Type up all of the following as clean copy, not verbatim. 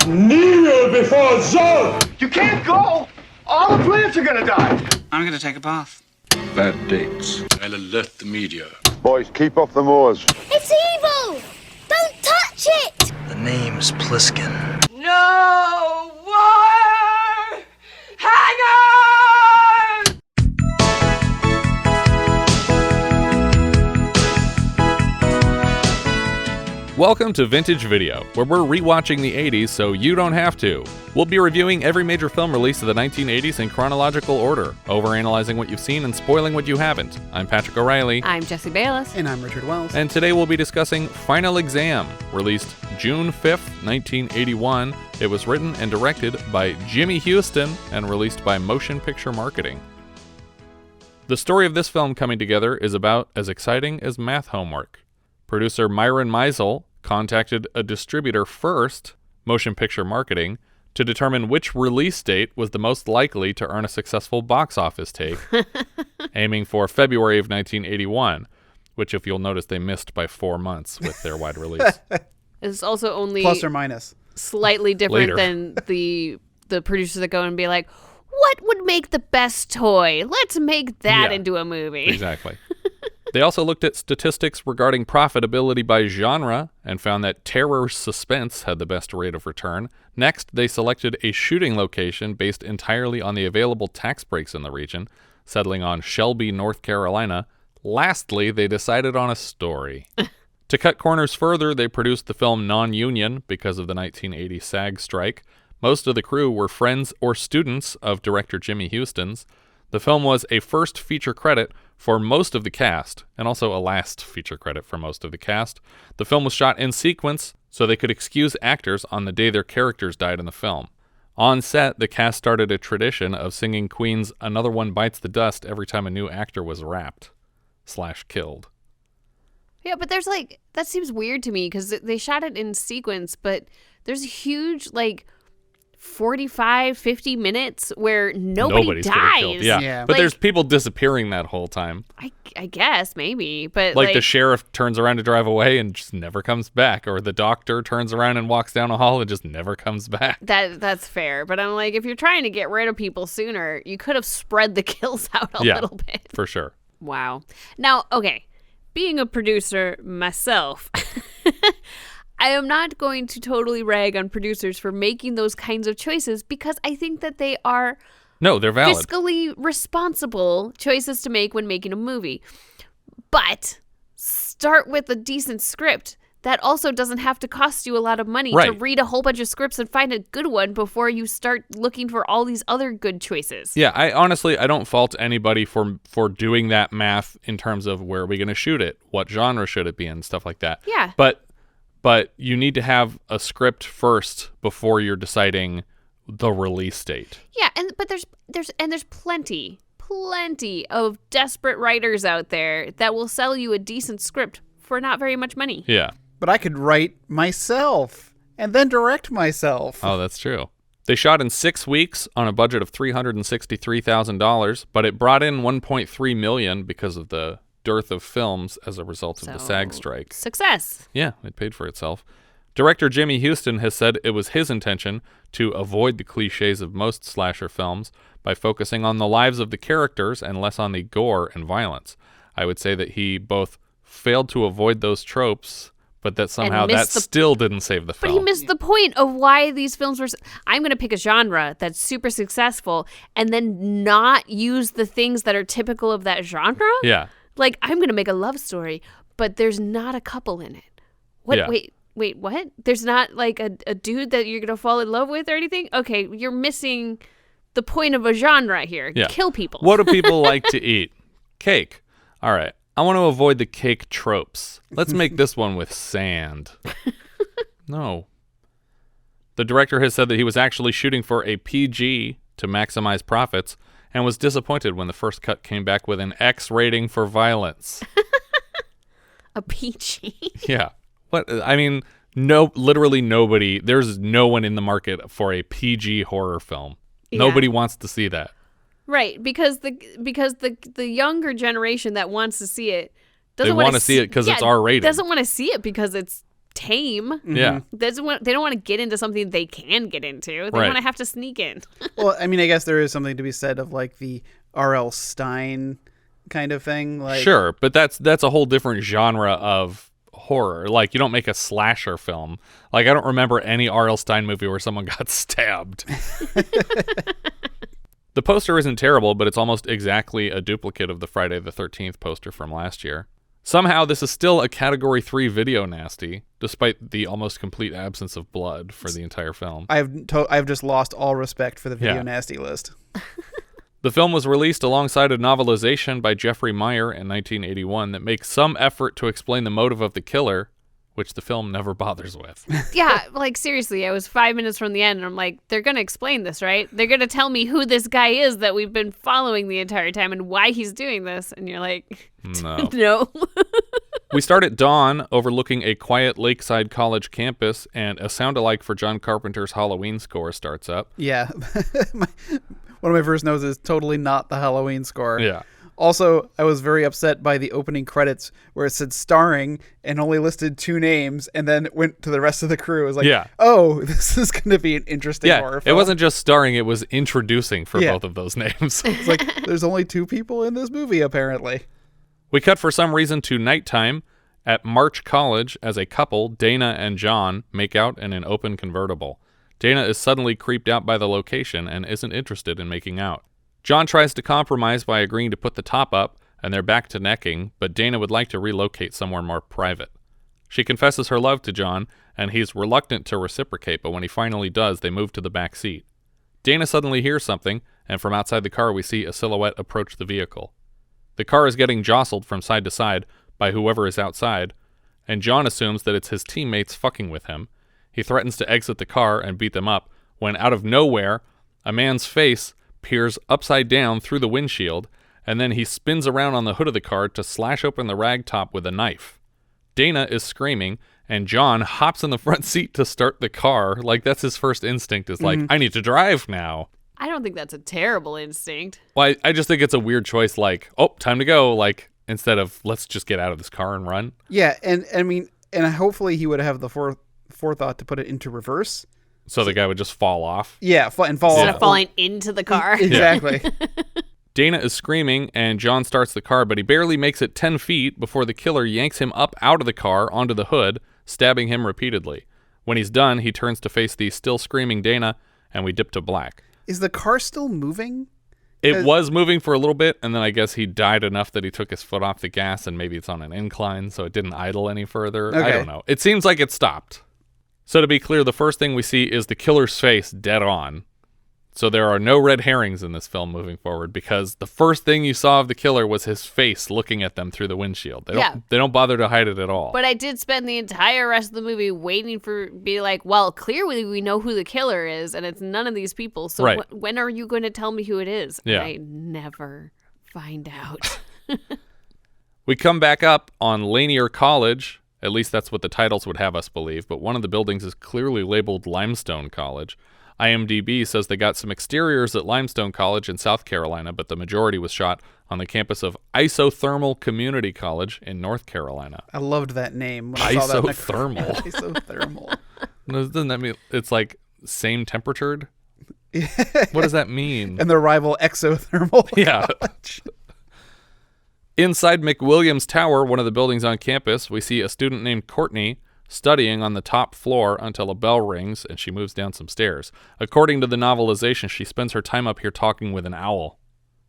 Kneel before Zod! You can't go! All the plants are gonna die! I'm gonna take a bath. Bad dates. I'll alert the media. Boys, keep off the moors. It's evil! Don't touch it! The name's Pliskin. No more hangers! Welcome to Vintage Video, where we're rewatching the 80s so you don't have to. We'll be reviewing every major film release of the 1980s in chronological order, overanalyzing what you've seen and spoiling what you haven't. I'm Patrick O'Reilly. I'm Jesse Bayless. And I'm Richard Wells. And today we'll be discussing Final Exam, released June 5th, 1981. It was written and directed by Jimmy Huston and released by Motion Picture Marketing. The story of this film coming together is about as exciting as math homework. Producer Myron Meisel contacted a distributor first, Motion Picture Marketing, to determine which release date was the most likely to earn a successful box office take, aiming for February of 1981, which, if you'll notice, they missed by 4 months with their wide release. It's also only plus or minus slightly different than the producers that go and be like, what would make the best toy? Let's make that into a movie. Exactly. They also looked at statistics regarding profitability by genre and found that terror suspense had the best rate of return. Next, they selected a shooting location based entirely on the available tax breaks in the region, settling on Shelby, North Carolina. Lastly, they decided on a story. To cut corners further, they produced the film non-union because of the 1980 SAG strike. Most of the crew were friends or students of director Jimmy Huston's. The film was a first feature credit for most of the cast, and also a last feature credit for most of the cast. The film was shot in sequence, so they could excuse actors on the day their characters died in the film. On set, the cast started a tradition of singing Queen's "Another One Bites the Dust" every time a new actor was wrapped/killed. Yeah, but there's that seems weird to me because they shot it in sequence, but there's a huge 45, 50 minutes where nobody's dies. Killed. Yeah. But there's people disappearing that whole time. I guess, maybe. But the sheriff turns around to drive away and just never comes back. Or the doctor turns around and walks down a hall and just never comes back. That's fair. But I'm like, if you're trying to get rid of people sooner, you could have spread the kills out a little bit. For sure. Wow. Now, okay, being a producer myself, I am not going to totally rag on producers for making those kinds of choices because I think that they are they're valid. Fiscally responsible choices to make when making a movie. But start with a decent script. That also doesn't have to cost you a lot of money to read a whole bunch of scripts and find a good one before you start looking for all these other good choices. Yeah, I don't fault anybody for doing that math in terms of where are we going to shoot it, what genre should it be in, stuff like that. Yeah. But you need to have a script first before you're deciding the release date. Yeah, but there's plenty of desperate writers out there that will sell you a decent script for not very much money. Yeah. But I could write myself and then direct myself. Oh, that's true. They shot in 6 weeks on a budget of $363,000, but it brought in $1.3 million because of the dearth of films as a result of the SAG strike. Success. Yeah, it paid for itself. Director Jimmy Huston has said it was his intention to avoid the cliches of most slasher films by focusing on the lives of the characters and less on the gore and violence. I would say that he both failed to avoid those tropes, but that somehow still didn't save the film. But he missed the point of why these films were... I'm going to pick a genre that's super successful and then not use the things that are typical of that genre? Yeah. I'm going to make a love story, but there's not a couple in it. What? Yeah. Wait, what? There's not a dude that you're going to fall in love with or anything? Okay, you're missing the point of a genre here. Yeah. Kill people. What do people like to eat? Cake. All right. I want to avoid the cake tropes. Let's make this one with sand. No. The director has said that he was actually shooting for a PG to maximize profits and was disappointed when the first cut came back with an X rating for violence. A PG? Yeah. What? I mean, literally nobody, there's no one in the market for a PG horror film. Yeah. Nobody wants to see that. Right, because the younger generation that wants to see it doesn't want to see it because it's R-rated. Doesn't want to see it because it's tame. Yeah. They don't want to get into something they can get into. They want to have to sneak in. Well, I mean, I guess there is something to be said of like the R.L. Stein kind of thing. Like, sure, but that's a whole different genre of horror. Like, you don't make a slasher film. Like, I don't remember any R.L. Stein movie where someone got stabbed. The poster isn't terrible, but it's almost exactly a duplicate of the Friday the 13th poster from last year. Somehow, this is still a Category 3 video nasty, despite the almost complete absence of blood for the entire film. I've just lost all respect for the video nasty list. The film was released alongside a novelization by Jeffrey Meyer in 1981 that makes some effort to explain the motive of the killer, which the film never bothers with. Yeah, like seriously, I was 5 minutes from the end and I'm like, they're going to explain this, right? They're going to tell me who this guy is that we've been following the entire time and why he's doing this. And you're like, no. We start at dawn, overlooking a quiet lakeside college campus, and a sound-alike for John Carpenter's Halloween score starts up. Yeah. One of my first notes is totally not the Halloween score. Yeah. Also, I was very upset by the opening credits where it said starring and only listed 2 names and then went to the rest of the crew. It was like, oh, this is going to be an interesting horror film. It wasn't just starring, it was introducing for both of those names. It's like, there's only 2 people in this movie, apparently. We cut for some reason to nighttime at March College as a couple, DeAnna and John, make out in an open convertible. DeAnna is suddenly creeped out by the location and isn't interested in making out. John tries to compromise by agreeing to put the top up, and they're back to necking, but DeAnna would like to relocate somewhere more private. She confesses her love to John, and he's reluctant to reciprocate, but when he finally does, they move to the back seat. DeAnna suddenly hears something, and from outside the car we see a silhouette approach the vehicle. The car is getting jostled from side to side by whoever is outside, and John assumes that it's his teammates fucking with him. He threatens to exit the car and beat them up, when out of nowhere, a man's face peers upside down through the windshield, and then he spins around on the hood of the car to slash open the rag top with a knife. DeAnna is screaming, and John hops in the front seat to start the car. Like, that's his first instinct, is like, I need to drive now. I don't think that's a terrible instinct. Well, I just think it's a weird choice, like, oh, time to go, like, instead of let's just get out of this car and run. Yeah, and I mean, and hopefully he would have the forethought to put it into reverse. So the guy would just fall off? Yeah, and fall Instead off. of falling into the car. Exactly. DeAnna is screaming, and John starts the car, but he barely makes it 10 feet before the killer yanks him up out of the car onto the hood, stabbing him repeatedly. When he's done, he turns to face the still screaming DeAnna, and we dip to black. Is the car still moving? It was moving for a little bit, and then I guess he died enough that he took his foot off the gas, and maybe it's on an incline, so it didn't idle any further. Okay. I don't know. It seems like it stopped. So to be clear, the first thing we see is the killer's face dead on. So there are no red herrings in this film moving forward, because the first thing you saw of the killer was his face looking at them through the windshield. They don't bother to hide it at all. But I did spend the entire rest of the movie waiting for be like, well, clearly we know who the killer is, and it's none of these people. So right. When are you going to tell me who it is? Yeah. And I never find out. We come back up on Raynor College. At least that's what the titles would have us believe, but one of the buildings is clearly labeled Limestone College. IMDb says they got some exteriors at Limestone College in South Carolina, but the majority was shot on the campus of Isothermal Community College in North Carolina. I loved that name. When I saw that Isothermal. Isothermal. Doesn't that mean it's like same temperatured? What does that mean? And their rival Exothermal Yeah. College. Inside McWilliams Tower, one of the buildings on campus, we see a student named Courtney studying on the top floor until a bell rings and she moves down some stairs. According to the novelization, she spends her time up here talking with an owl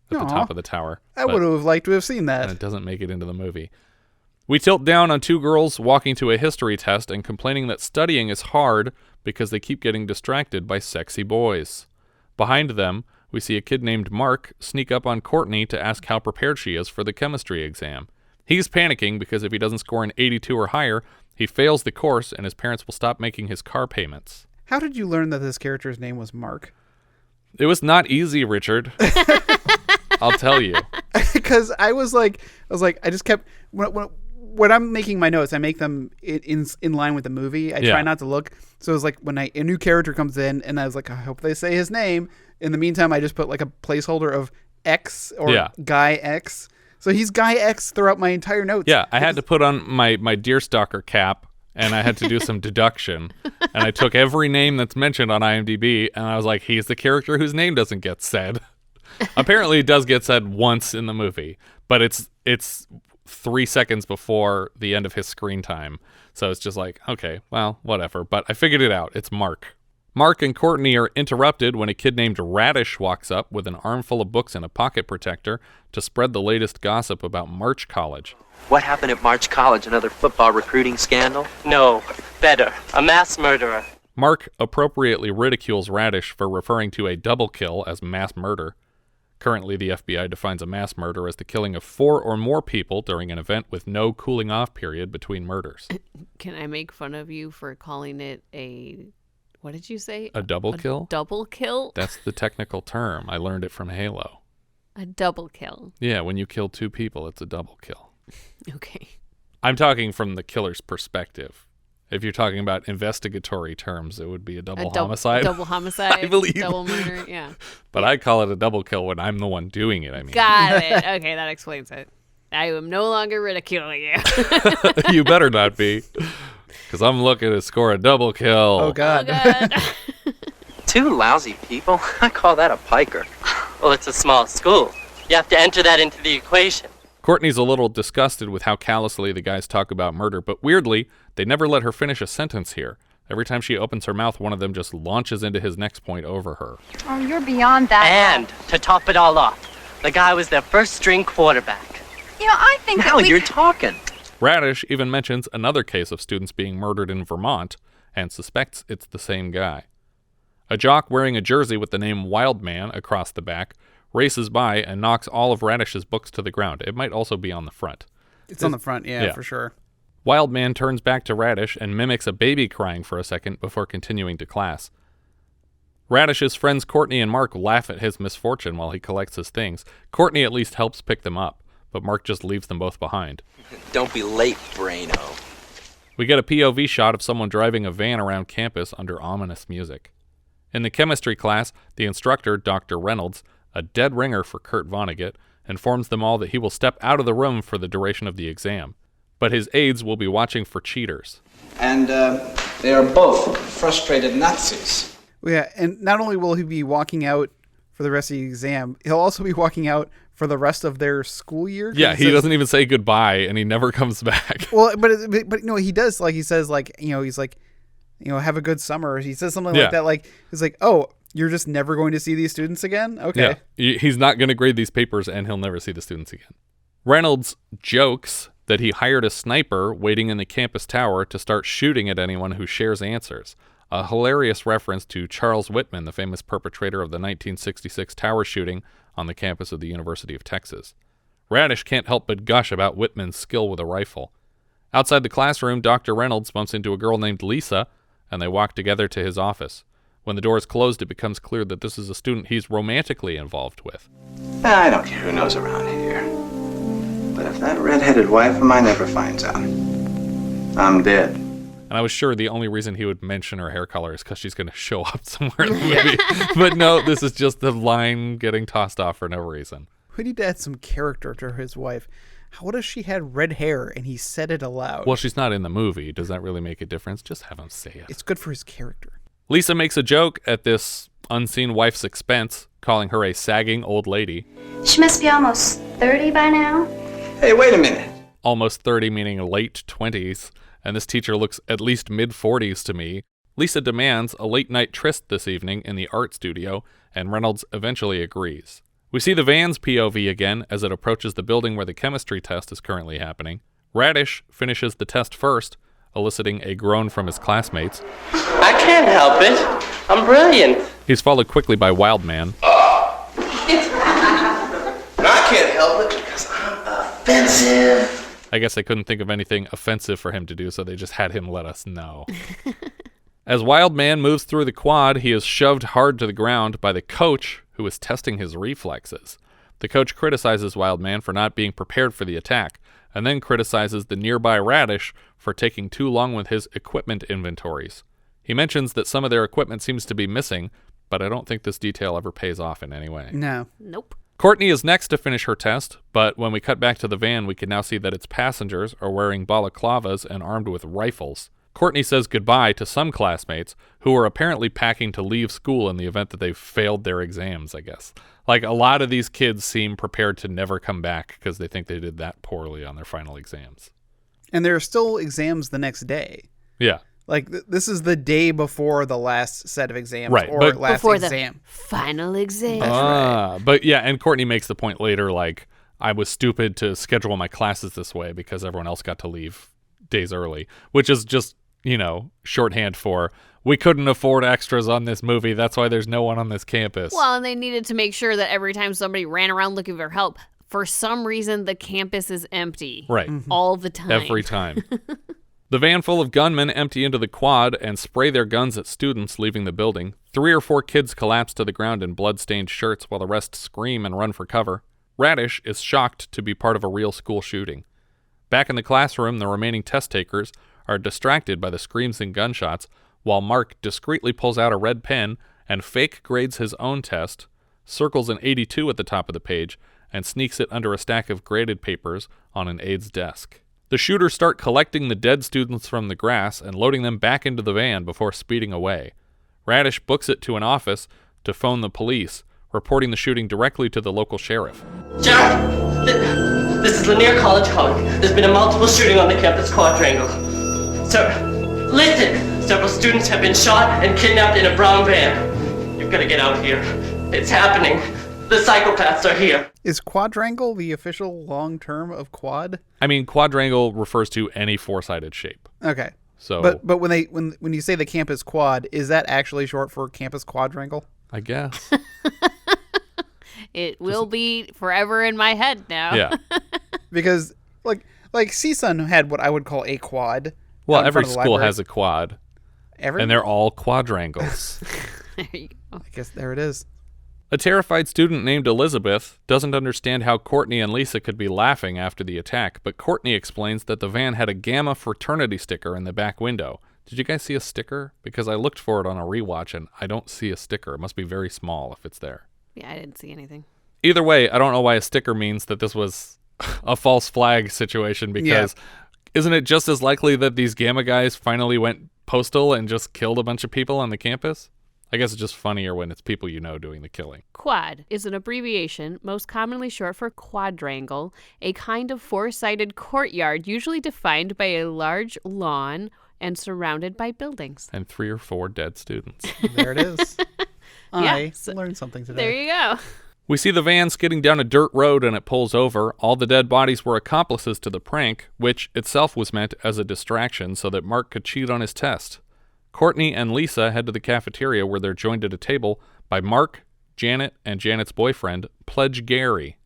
at the top of the tower. I would have liked to have seen that. And it doesn't make it into the movie. We tilt down on 2 girls walking to a history test and complaining that studying is hard because they keep getting distracted by sexy boys. Behind them, we see a kid named Mark sneak up on Courtney to ask how prepared she is for the chemistry exam. He's panicking because if he doesn't score an 82 or higher, he fails the course and his parents will stop making his car payments. How did you learn that this character's name was Mark? It was not easy, Richard. I'll tell you. Because I just kept when I'm making my notes, I make them in line with the movie. I try not to look. So it was like when a new character comes in, and I was like, I hope they say his name. In the meantime, I just put like a placeholder of X or Guy X. So he's Guy X throughout my entire notes. Yeah, I had to put on my Deerstalker cap and I had to do some deduction. And I took every name that's mentioned on IMDb, and I was like, he's the character whose name doesn't get said. Apparently it does get said once in the movie, but it's 3 seconds before the end of his screen time. So it's just like, okay, well, whatever. But I figured it out. It's Mark. Mark and Courtney are interrupted when a kid named Radish walks up with an armful of books and a pocket protector to spread the latest gossip about March College. What happened at March College? Another football recruiting scandal? No, better. A mass murderer. Mark appropriately ridicules Radish for referring to a double kill as mass murder. Currently, the FBI defines a mass murder as the killing of 4 or more people during an event with no cooling off period between murders. Can I make fun of you for calling it a... What did you say? A double kill? Double kill? That's the technical term. I learned it from Halo. A double kill. Yeah, when you kill 2 people, it's a double kill. Okay. I'm talking from the killer's perspective. If you're talking about investigatory terms, it would be a double homicide. Double homicide. I believe. Double murder, yeah. But I call it a double kill when I'm the one doing it, I mean. Got it. Okay, that explains it. I am no longer ridiculing you. You better not be. Because I'm looking to score a double kill. Oh, God. Oh, God. 2 lousy people? I call that a piker. Well, it's a small school. You have to enter that into the equation. Courtney's a little disgusted with how callously the guys talk about murder, but weirdly, they never let her finish a sentence here. Every time she opens her mouth, one of them just launches into his next point over her. Oh, you're beyond that. And to top it all off, the guy was their first-string quarterback. You know, I think Now that you're talking. Radish even mentions another case of students being murdered in Vermont and suspects it's the same guy. A jock wearing a jersey with the name Wildman across the back races by and knocks all of Radish's books to the ground. It might also be on the front. It's on the front, yeah, for sure. Wildman turns back to Radish and mimics a baby crying for a second before continuing to class. Radish's friends Courtney and Mark laugh at his misfortune while he collects his things. Courtney at least helps pick them up, but Mark just leaves them both behind. Don't be late, Braino. We get a POV shot of someone driving a van around campus under ominous music. In the chemistry class, the instructor, Dr. Reynolds, a dead ringer for Kurt Vonnegut, informs them all that he will step out of the room for the duration of the exam. But his aides will be watching for cheaters. And they are both frustrated Nazis. Yeah, and not only will he be walking out for the rest of the exam, he'll also be walking out for the rest of their school year. Yeah, he doesn't even say goodbye, and he never comes back. Well, but no, he does. Like, he says, like, he's like, have a good summer. He says something like that. Like, he's like, oh, you're just never going to see these students again? Okay. Yeah, he's not going to grade these papers, and he'll never see the students again. Reynolds jokes that he hired a sniper waiting in the campus tower to start shooting at anyone who shares answers. A hilarious reference to Charles Whitman, the famous perpetrator of the 1966 tower shooting on the campus of the University of Texas. Radish can't help but gush about Whitman's skill with a rifle. Outside the classroom, Dr. Reynolds bumps into a girl named Lisa, and they walk together to his office. When the door is closed, it becomes clear that this is a student he's romantically involved with. I don't care who knows around here. But if that red-headed wife of mine ever finds out, I'm dead. And I was sure the only reason he would mention her hair color is because she's going to show up somewhere in the movie. But no, this is just the line getting tossed off for no reason. We need to add some character to his wife. What if she had red hair and he said it aloud? Well, she's not in the movie. Does that really make a difference? Just have him say it. It's good for his character. Lisa makes a joke at this unseen wife's expense, calling her a sagging old lady. She must be almost 30 by now. Hey, wait a minute. Almost 30 meaning late 20s, and this teacher looks at least mid-40s to me. Lisa demands a late-night tryst this evening in the art studio, and Reynolds eventually agrees. We see the van's POV again as it approaches the building where the chemistry test is currently happening. Radish finishes the test first, eliciting a groan from his classmates. I can't help it. I'm brilliant. He's followed quickly by Wildman. I can't help it because I'm offensive. I guess they couldn't think of anything offensive for him to do, so they just had him let us know. As Wildman moves through the quad, he is shoved hard to the ground by the coach, who is testing his reflexes. The coach criticizes Wildman for not being prepared for the attack, and then criticizes the nearby Radish for taking too long with his equipment inventories. He mentions that some of their equipment seems to be missing, but I don't think this detail ever pays off in any way. No. Nope. Courtney is next to finish her test, but when we cut back to the van, we can now see that its passengers are wearing balaclavas and armed with rifles. Courtney says goodbye to some classmates who are apparently packing to leave school in the event that they failed their exams, I guess. Like, a lot of these kids seem prepared to never come back because they think they did that poorly on their final exams. And there are still exams the next day. Yeah. Like, this is the day before the last set of exams, right, or but last before exam. The final exam. Right. But yeah, and Courtney makes the point later, like, I was stupid to schedule my classes this way because everyone else got to leave days early, which is just, shorthand for, we couldn't afford extras on this movie. That's why there's no one on this campus. Well, and they needed to make sure that every time somebody ran around looking for help, for some reason, the campus is empty. Right. All the time. Every time. The van full of gunmen empty into the quad and spray their guns at students leaving the building. 3 or 4 kids collapse to the ground in blood-stained shirts while the rest scream and run for cover. Radish is shocked to be part of a real school shooting. Back in the classroom, the remaining test takers are distracted by the screams and gunshots, while Mark discreetly pulls out a red pen and fake grades his own test, circles an 82 at the top of the page, and sneaks it under a stack of graded papers on an aide's desk. The shooters start collecting the dead students from the grass and loading them back into the van before speeding away. Radish books it to an office to phone the police, reporting the shooting directly to the local sheriff. Sheriff, this is Lanier College calling. There's been a multiple shooting on the campus quadrangle. Sir, listen! Several students have been shot and kidnapped in a brown van. You've got to get out here. It's happening. The psychopaths are here. Is quadrangle the official long term of quad? I mean, quadrangle refers to any four-sided shape. Okay. So, but when you say the campus quad, is that actually short for campus quadrangle? I guess. It will be forever in my head now. Yeah. Because like Cecile had what I would call a quad. Well, every school has a quad. Every? And they're all quadrangles. There you go. I guess there it is. A terrified student named Elizabeth doesn't understand how Courtney and Lisa could be laughing after the attack, but Courtney explains that the van had a Gamma fraternity sticker in the back window. Did you guys see a sticker? Because I looked for it on a rewatch and I don't see a sticker. It must be very small if it's there. Yeah, I didn't see anything. Either way, I don't know why a sticker means that this was a false flag situation, because isn't it just as likely that these Gamma guys finally went postal and just killed a bunch of people on the campus? I guess it's just funnier when it's people you know doing the killing. Quad is an abbreviation, most commonly short for quadrangle, a kind of four-sided courtyard usually defined by a large lawn and surrounded by buildings. And 3 or 4 dead students. There it is. I so learned something today. There you go. We see the van skidding down a dirt road and it pulls over. All the dead bodies were accomplices to the prank, which itself was meant as a distraction so that Mark could cheat on his test. Courtney and Lisa head to the cafeteria where they're joined at a table by Mark, Janet, and Janet's boyfriend, Pledge Gary,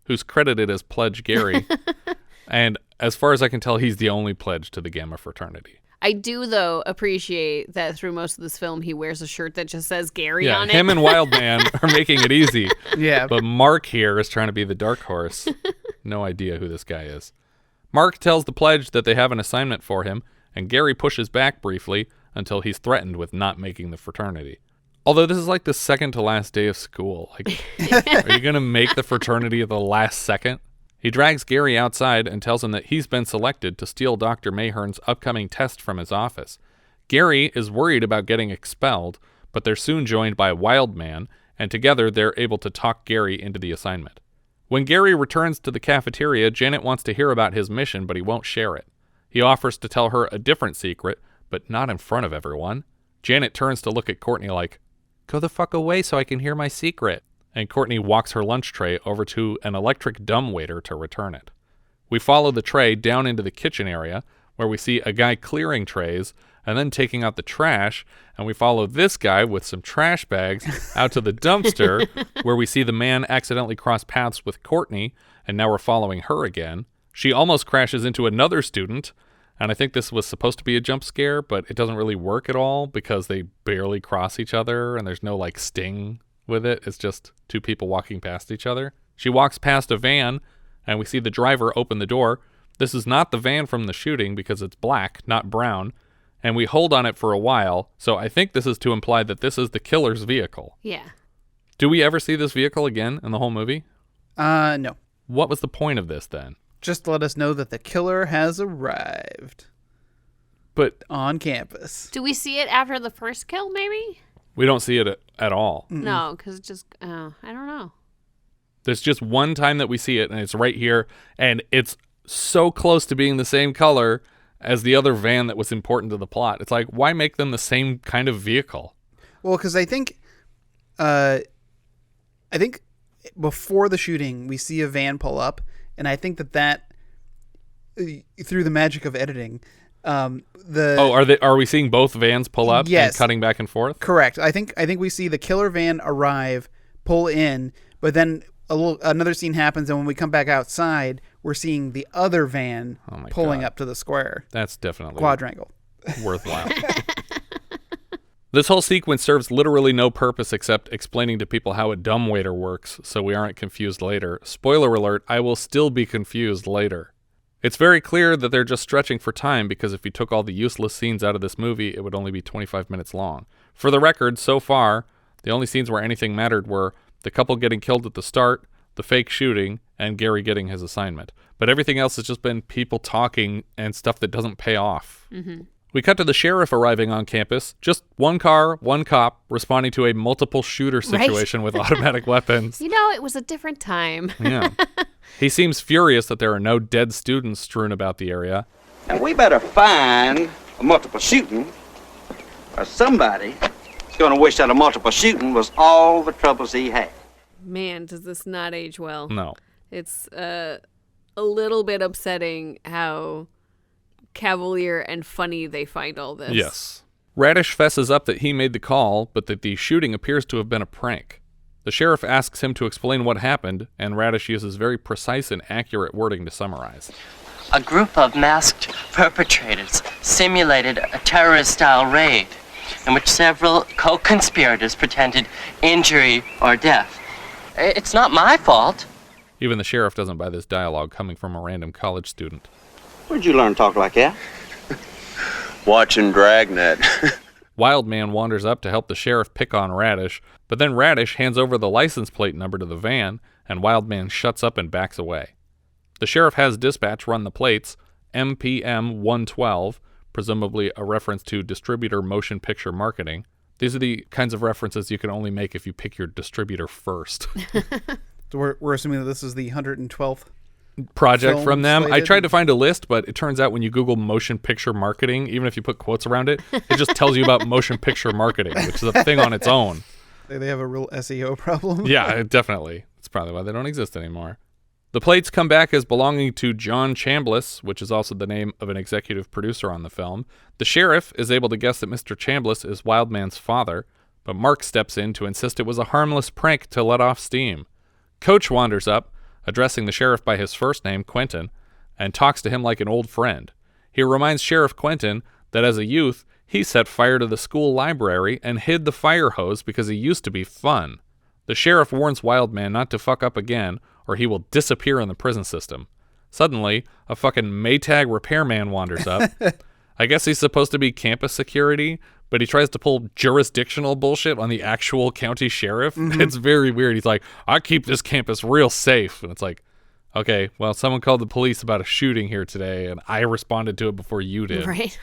who's credited as Pledge Gary. And as far as I can tell, he's the only pledge to the Gamma fraternity. I do, though, appreciate that through most of this film, he wears a shirt that just says Gary on it. Yeah, him and Wildman are making it easy. Yeah. But Mark here is trying to be the dark horse. No idea who this guy is. Mark tells the pledge that they have an assignment for him, and Gary pushes back briefly until he's threatened with not making the fraternity. Although this is like the second to last day of school. Like, are you going to make the fraternity at the last second? He drags Gary outside and tells him that he's been selected to steal Dr. Mayhern's upcoming test from his office. Gary is worried about getting expelled, but they're soon joined by Wildman, and together they're able to talk Gary into the assignment. When Gary returns to the cafeteria, Janet wants to hear about his mission, but he won't share it. He offers to tell her a different secret, but not in front of everyone. Janet turns to look at Courtney like, "Go the fuck away so I can hear my secret." And Courtney walks her lunch tray over to an electric dumbwaiter to return it. We follow the tray down into the kitchen area, where we see a guy clearing trays and then taking out the trash, and we follow this guy with some trash bags out to the dumpster, where we see the man accidentally cross paths with Courtney, and now we're following her again. She almost crashes into another student, and I think this was supposed to be a jump scare, but it doesn't really work at all because they barely cross each other, and there's no, like, sting with it. It's just 2 people walking past each other. She walks past a van, and we see the driver open the door. This is not the van from the shooting because it's black, not brown, and we hold on it for a while, so I think this is to imply that this is the killer's vehicle. Yeah. Do we ever see this vehicle again in the whole movie? No. What was the point of this then? Just to let us know that the killer has arrived. But on campus. Do we see it after the first kill, maybe? We don't see it at all. No, because it's just, I don't know. There's just one time that we see it, and it's right here, and it's so close to being the same color as the other van that was important to the plot. It's like, why make them the same kind of vehicle? Well, because I think before the shooting, we see a van pull up, and I think that through the magic of editing, are we seeing both vans pull up yes, and cutting back and forth? Correct. I think we see the killer van arrive, pull in, but then another scene happens, and when we come back outside, we're seeing the other van pulling up to the square. That's definitely quadrangle. Worthwhile. This whole sequence serves literally no purpose except explaining to people how a dumbwaiter works so we aren't confused later. Spoiler alert, I will still be confused later. It's very clear that they're just stretching for time because if you took all the useless scenes out of this movie, it would only be 25 minutes long. For the record, so far, the only scenes where anything mattered were the couple getting killed at the start, the fake shooting, and Gary getting his assignment. But everything else has just been people talking and stuff that doesn't pay off. Mm-hmm. We cut to the sheriff arriving on campus. Just one car, one cop, responding to a multiple shooter situation with automatic weapons. You know, it was a different time. Yeah. He seems furious that there are no dead students strewn about the area. And we better find a multiple shooting, or somebody is going to wish that a multiple shooting was all the troubles he had. Man, does this not age well. No. It's a little bit upsetting how cavalier and funny they find all this. Yes. Radish fesses up that he made the call, but that the shooting appears to have been a prank. The sheriff asks him to explain what happened, and Radish uses very precise and accurate wording to summarize. A group of masked perpetrators simulated a terrorist-style raid in which several co-conspirators pretended injury or death. It's not my fault. Even the sheriff doesn't buy this dialogue coming from a random college student. Where'd you learn to talk like that? Watching Dragnet. Wildman wanders up to help the sheriff pick on Radish, but then Radish hands over the license plate number to the van, and Wildman shuts up and backs away. The sheriff has dispatch run the plates, MPM 112, presumably a reference to distributor motion picture marketing. These are the kinds of references you can only make if you pick your distributor first. So we're assuming that this is the 112th project from them. Slated. I tried to find a list, but it turns out when you Google motion picture marketing, even if you put quotes around it, it just tells you about motion picture marketing, which is a thing on its own. They have a real SEO problem. Yeah, definitely. That's probably why they don't exist anymore. The plates come back as belonging to John Chambliss, which is also the name of an executive producer on the film. The sheriff is able to guess that Mr. Chambliss is Wildman's father, but Mark steps in to insist it was a harmless prank to let off steam. Coach wanders up, addressing the sheriff by his first name, Quentin, and talks to him like an old friend. He reminds Sheriff Quentin that as a youth, he set fire to the school library and hid the fire hose because he used to be fun. The sheriff warns Wildman not to fuck up again, or he will disappear in the prison system. Suddenly, a fucking Maytag repairman wanders up. I guess he's supposed to be campus security, but he tries to pull jurisdictional bullshit on the actual county sheriff. Mm-hmm. It's very weird. He's like, I keep this campus real safe. And it's like, okay, well, someone called the police about a shooting here today, and I responded to it before you did. Right.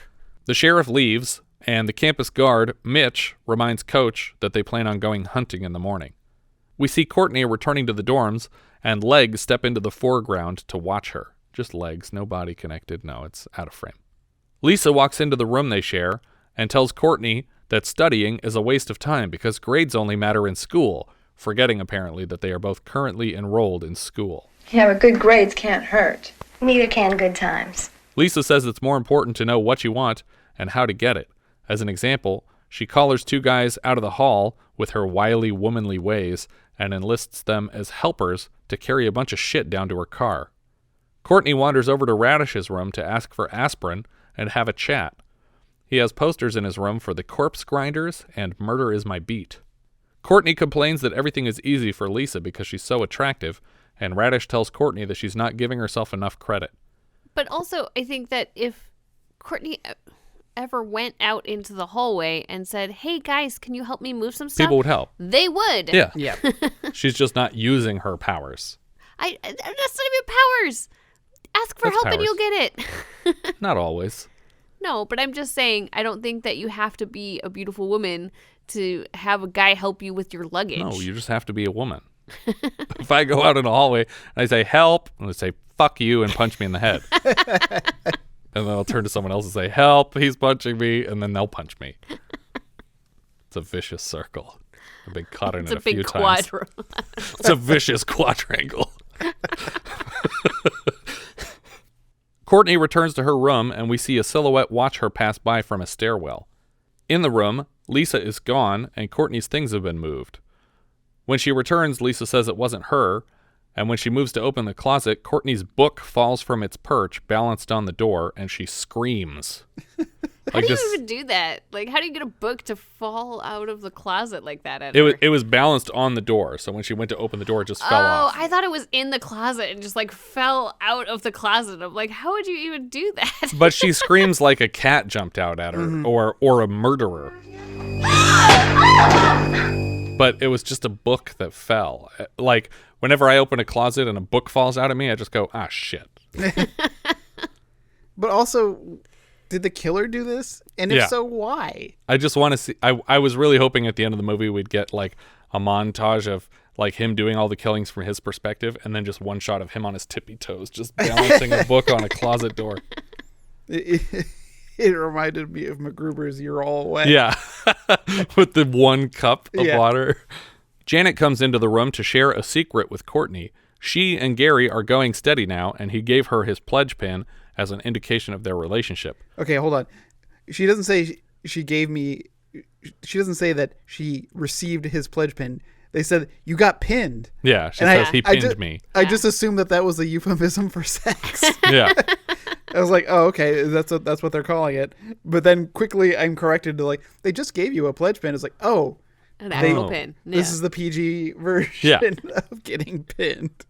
The sheriff leaves, and the campus guard, Mitch, reminds Coach that they plan on going hunting in the morning. We see Courtney returning to the dorms, and Legs step into the foreground to watch her. Just legs, no body connected. No, it's out of frame. Lisa walks into the room they share and tells Courtney that studying is a waste of time because grades only matter in school, forgetting apparently that they are both currently enrolled in school. Yeah, but good grades can't hurt. Neither can good times. Lisa says it's more important to know what you want and how to get it. As an example, she collars two guys out of the hall with her wily, womanly ways and enlists them as helpers to carry a bunch of shit down to her car. Courtney wanders over to Radish's room to ask for aspirin and have a chat. He has posters in his room for the Corpse Grinders and Murder is My Beat. Courtney complains that everything is easy for Lisa because she's so attractive, and Radish tells Courtney that she's not giving herself enough credit. But also, I think that if Courtney ever went out into the hallway and said, hey guys, can you help me move some stuff? People would help. They would. Yeah. Yeah. She's just not using her powers. That's not even powers. Ask for That's help powers. and you'll get it. Not always. No, but I'm just saying, I don't think that you have to be a beautiful woman to have a guy help you with your luggage. No, you just have to be a woman. If I go out in a hallway and I say, help, and they say, fuck you, and punch me in the head. And then I'll turn to someone else and say, help, he's punching me, and then they'll punch me. It's a vicious circle. I've been caught in it a few times. It's a vicious quadrangle. Courtney returns to her room, and we see a silhouette watch her pass by from a stairwell. In the room, Lisa is gone, and Courtney's things have been moved. When she returns, Lisa says it wasn't her, and when she moves to open the closet, Courtney's book falls from its perch, balanced on the door, and she screams. How do you even do that? Like, how do you get a book to fall out of the closet like that at her? It was balanced on the door, so when she went to open the door, it just fell off. Oh, I thought it was in the closet and just, like, fell out of the closet. I'm like, how would you even do that? But she screams like a cat jumped out at her, or a murderer. But it was just a book that fell. Like, whenever I open a closet and a book falls out at me, I just go, ah, shit. But also, did the killer do this? And if so, why? I just want to see. I was really hoping at the end of the movie we'd get like a montage of like him doing all the killings from his perspective, and then just one shot of him on his tippy toes, just balancing a book on a closet door. It reminded me of MacGruber's You're All Wet. Yeah, with the one cup of water. Janet comes into the room to share a secret with Courtney. She and Gary are going steady now, and he gave her his pledge pin as an indication of their relationship. Okay, hold on. She doesn't say she gave me... She doesn't say that she received his pledge pin. They said, you got pinned. Yeah, she says he pinned me. I just assumed that was a euphemism for sex. Yeah. I was like, oh, okay, that's what they're calling it. But then quickly I'm corrected to like, they just gave you a pledge pin. It's like, oh. An actual pin. Yeah. This is the PG version of getting pinned.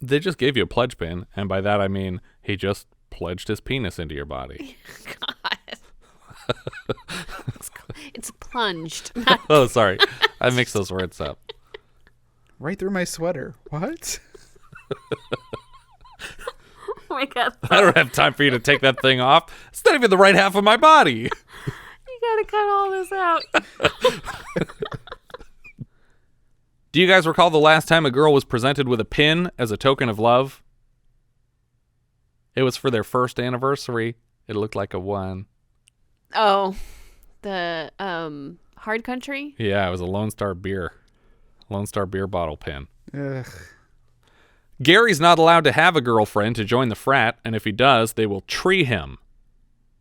They just gave you a pledge pin, and by that I mean he just pledged his penis into your body. God. It's plunged. Oh, sorry. I mixed those words up. Right through my sweater. What? Oh my God. I don't have time for you to take that thing off. It's not even the right half of my body. You gotta cut all this out. Do you guys recall the last time a girl was presented with a pin as a token of love? It was for their first anniversary. It looked like a 1. Oh, the Hard Country? Yeah, it was a Lone Star beer bottle pin. Ugh. Gary's not allowed to have a girlfriend to join the frat, and if he does, they will tree him.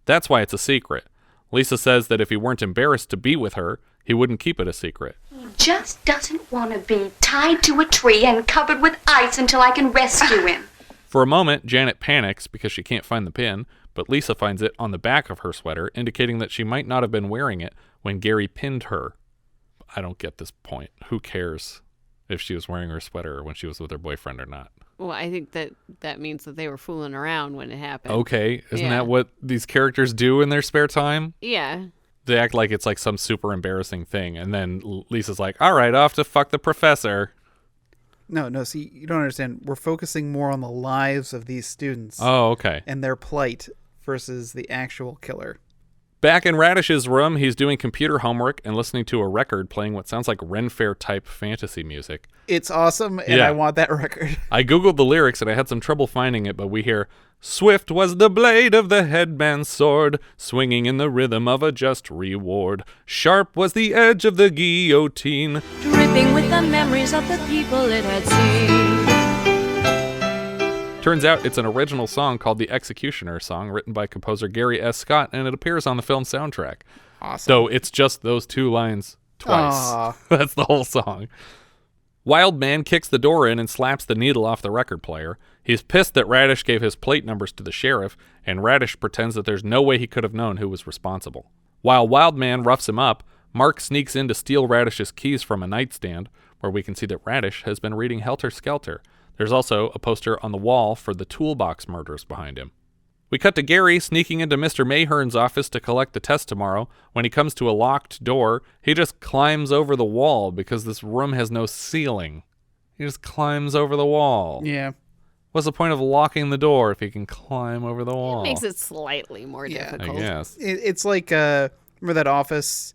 That's why it's a secret. Lisa says that if he weren't embarrassed to be with her, he wouldn't keep it a secret. He just doesn't want to be tied to a tree and covered with ice until I can rescue him. For a moment, Janet panics because she can't find the pin, but Lisa finds it on the back of her sweater, indicating that she might not have been wearing it when Gary pinned her. I don't get this point. Who cares if she was wearing her sweater when she was with her boyfriend or not? Well, I think that means that they were fooling around when it happened. Okay. Isn't that what these characters do in their spare time? Yeah. They act like it's like some super embarrassing thing. And then Lisa's like, all right, off to fuck the professor. No, see, you don't understand. We're focusing more on the lives of these students. Oh, okay. And their plight versus the actual killer. Back in Radish's room, he's doing computer homework and listening to a record playing what sounds like Ren Fair type fantasy music. It's awesome, and I want that record. I Googled the lyrics, and I had some trouble finding it, but we hear, "Swift was the blade of the headman's sword, swinging in the rhythm of a just reward. Sharp was the edge of the guillotine, dripping with the memories of the people it had seen." Turns out it's an original song called The Executioner Song, written by composer Gary S. Scott, and it appears on the film soundtrack. Awesome. So it's just those 2 lines twice. That's the whole song. Wildman kicks the door in and slaps the needle off the record player. He's pissed that Radish gave his plate numbers to the sheriff, and Radish pretends that there's no way he could have known who was responsible. While Wildman roughs him up, Mark sneaks in to steal Radish's keys from a nightstand, where we can see that Radish has been reading Helter Skelter. There's also a poster on the wall for the Toolbox murders behind him. We cut to Gary sneaking into Mr. Mayhern's office to collect the test tomorrow. When he comes to a locked door, he just climbs over the wall because this room has no ceiling. He just climbs over the wall. Yeah. What's the point of locking the door if he can climb over the wall? It makes it slightly more difficult. I guess. It's like, remember that office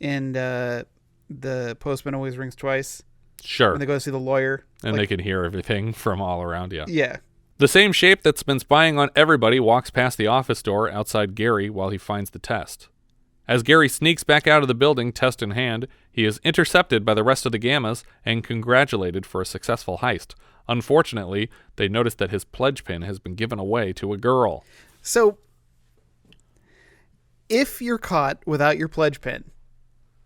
in The Postman Always Rings Twice? Sure. When they go to see the lawyer. And they can hear everything from all around you. Yeah. The same shape that's been spying on everybody walks past the office door outside Gary while he finds the test. As Gary sneaks back out of the building, test in hand, he is intercepted by the rest of the Gammas and congratulated for a successful heist. Unfortunately, they notice that his pledge pin has been given away to a girl. So, if you're caught without your pledge pin,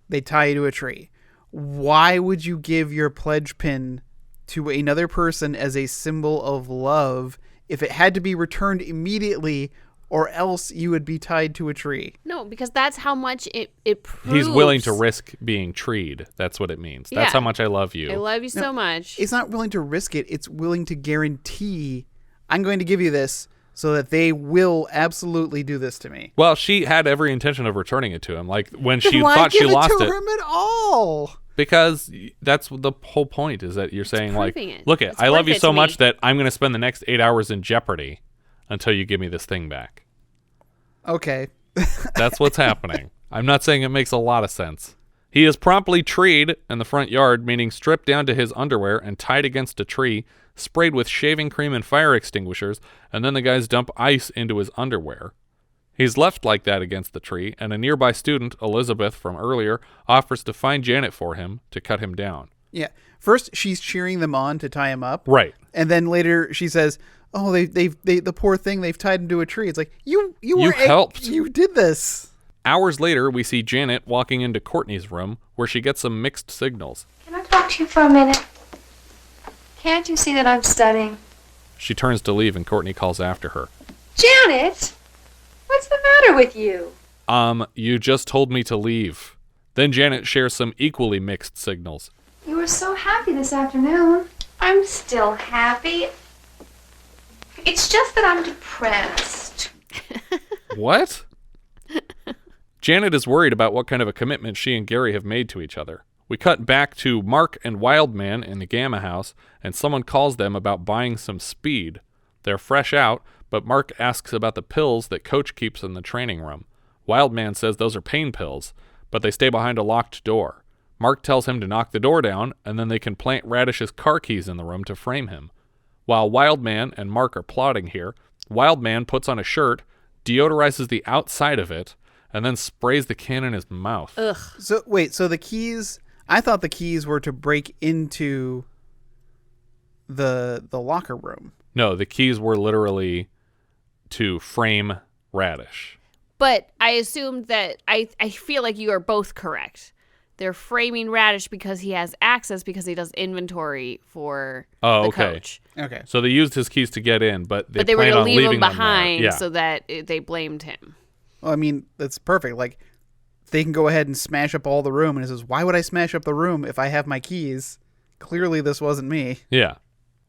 they tie you to a tree. Why would you give your pledge pin to another person as a symbol of love if it had to be returned immediately, or else you would be tied to a tree? No, because that's how much it proves. He's willing to risk being treed. That's what it means. That's how much I love you. I love you so much. It's not willing to risk it. It's willing to guarantee, I'm going to give you this so that they will absolutely do this to me. Well, she had every intention of returning it to him. Like when she thought she lost it. Why give it to him at all? Because that's the whole point, is that you're saying, like, look, It's I love worth you it so to much me. that I'm going to spend the next 8 hours in jeopardy until you give me this thing back. Okay. That's what's happening. I'm not saying it makes a lot of sense. He is promptly treed in the front yard, meaning stripped down to his underwear and tied against a tree, sprayed with shaving cream and fire extinguishers, and then the guys dump ice into his underwear. He's left like that against the tree, and a nearby student, Elizabeth from earlier, offers to find Janet for him to cut him down. Yeah. First, she's cheering them on to tie him up. Right. And then later she says, "Oh, they the poor thing, they've tied him to a tree." It's like, you helped. You did this. Hours later, we see Janet walking into Courtney's room, where she gets some mixed signals. Can I talk to you for a minute? Can't you see that I'm studying? She turns to leave, and Courtney calls after her. Janet, what's the matter with you? You just told me to leave. Then Janet shares some equally mixed signals. You were so happy this afternoon. I'm still happy. It's just that I'm depressed. What? Janet is worried about what kind of a commitment she and Gary have made to each other. We cut back to Mark and Wildman in the Gamma house, and someone calls them about buying some speed. They're fresh out, but Mark asks about the pills that Coach keeps in the training room. Wildman says those are pain pills, but they stay behind a locked door. Mark tells him to knock the door down, and then they can plant Radish's car keys in the room to frame him. While Wildman and Mark are plotting here, Wildman puts on a shirt, deodorizes the outside of it, and then sprays the can in his mouth. Ugh. So wait, so the keys, I thought the keys were to break into the locker room. No, the keys were literally to frame Radish. But I assumed that I feel like you are both correct. They're framing Radish because he has access, because he does inventory for the coach. Okay. So they used his keys to get in, but they were planned going on to leave him leaving them behind there. Yeah. so that they blamed him. Well, I mean, that's perfect. Like, they can go ahead and smash up all the room, and it says, why would I smash up the room if I have my keys? Clearly, this wasn't me. Yeah.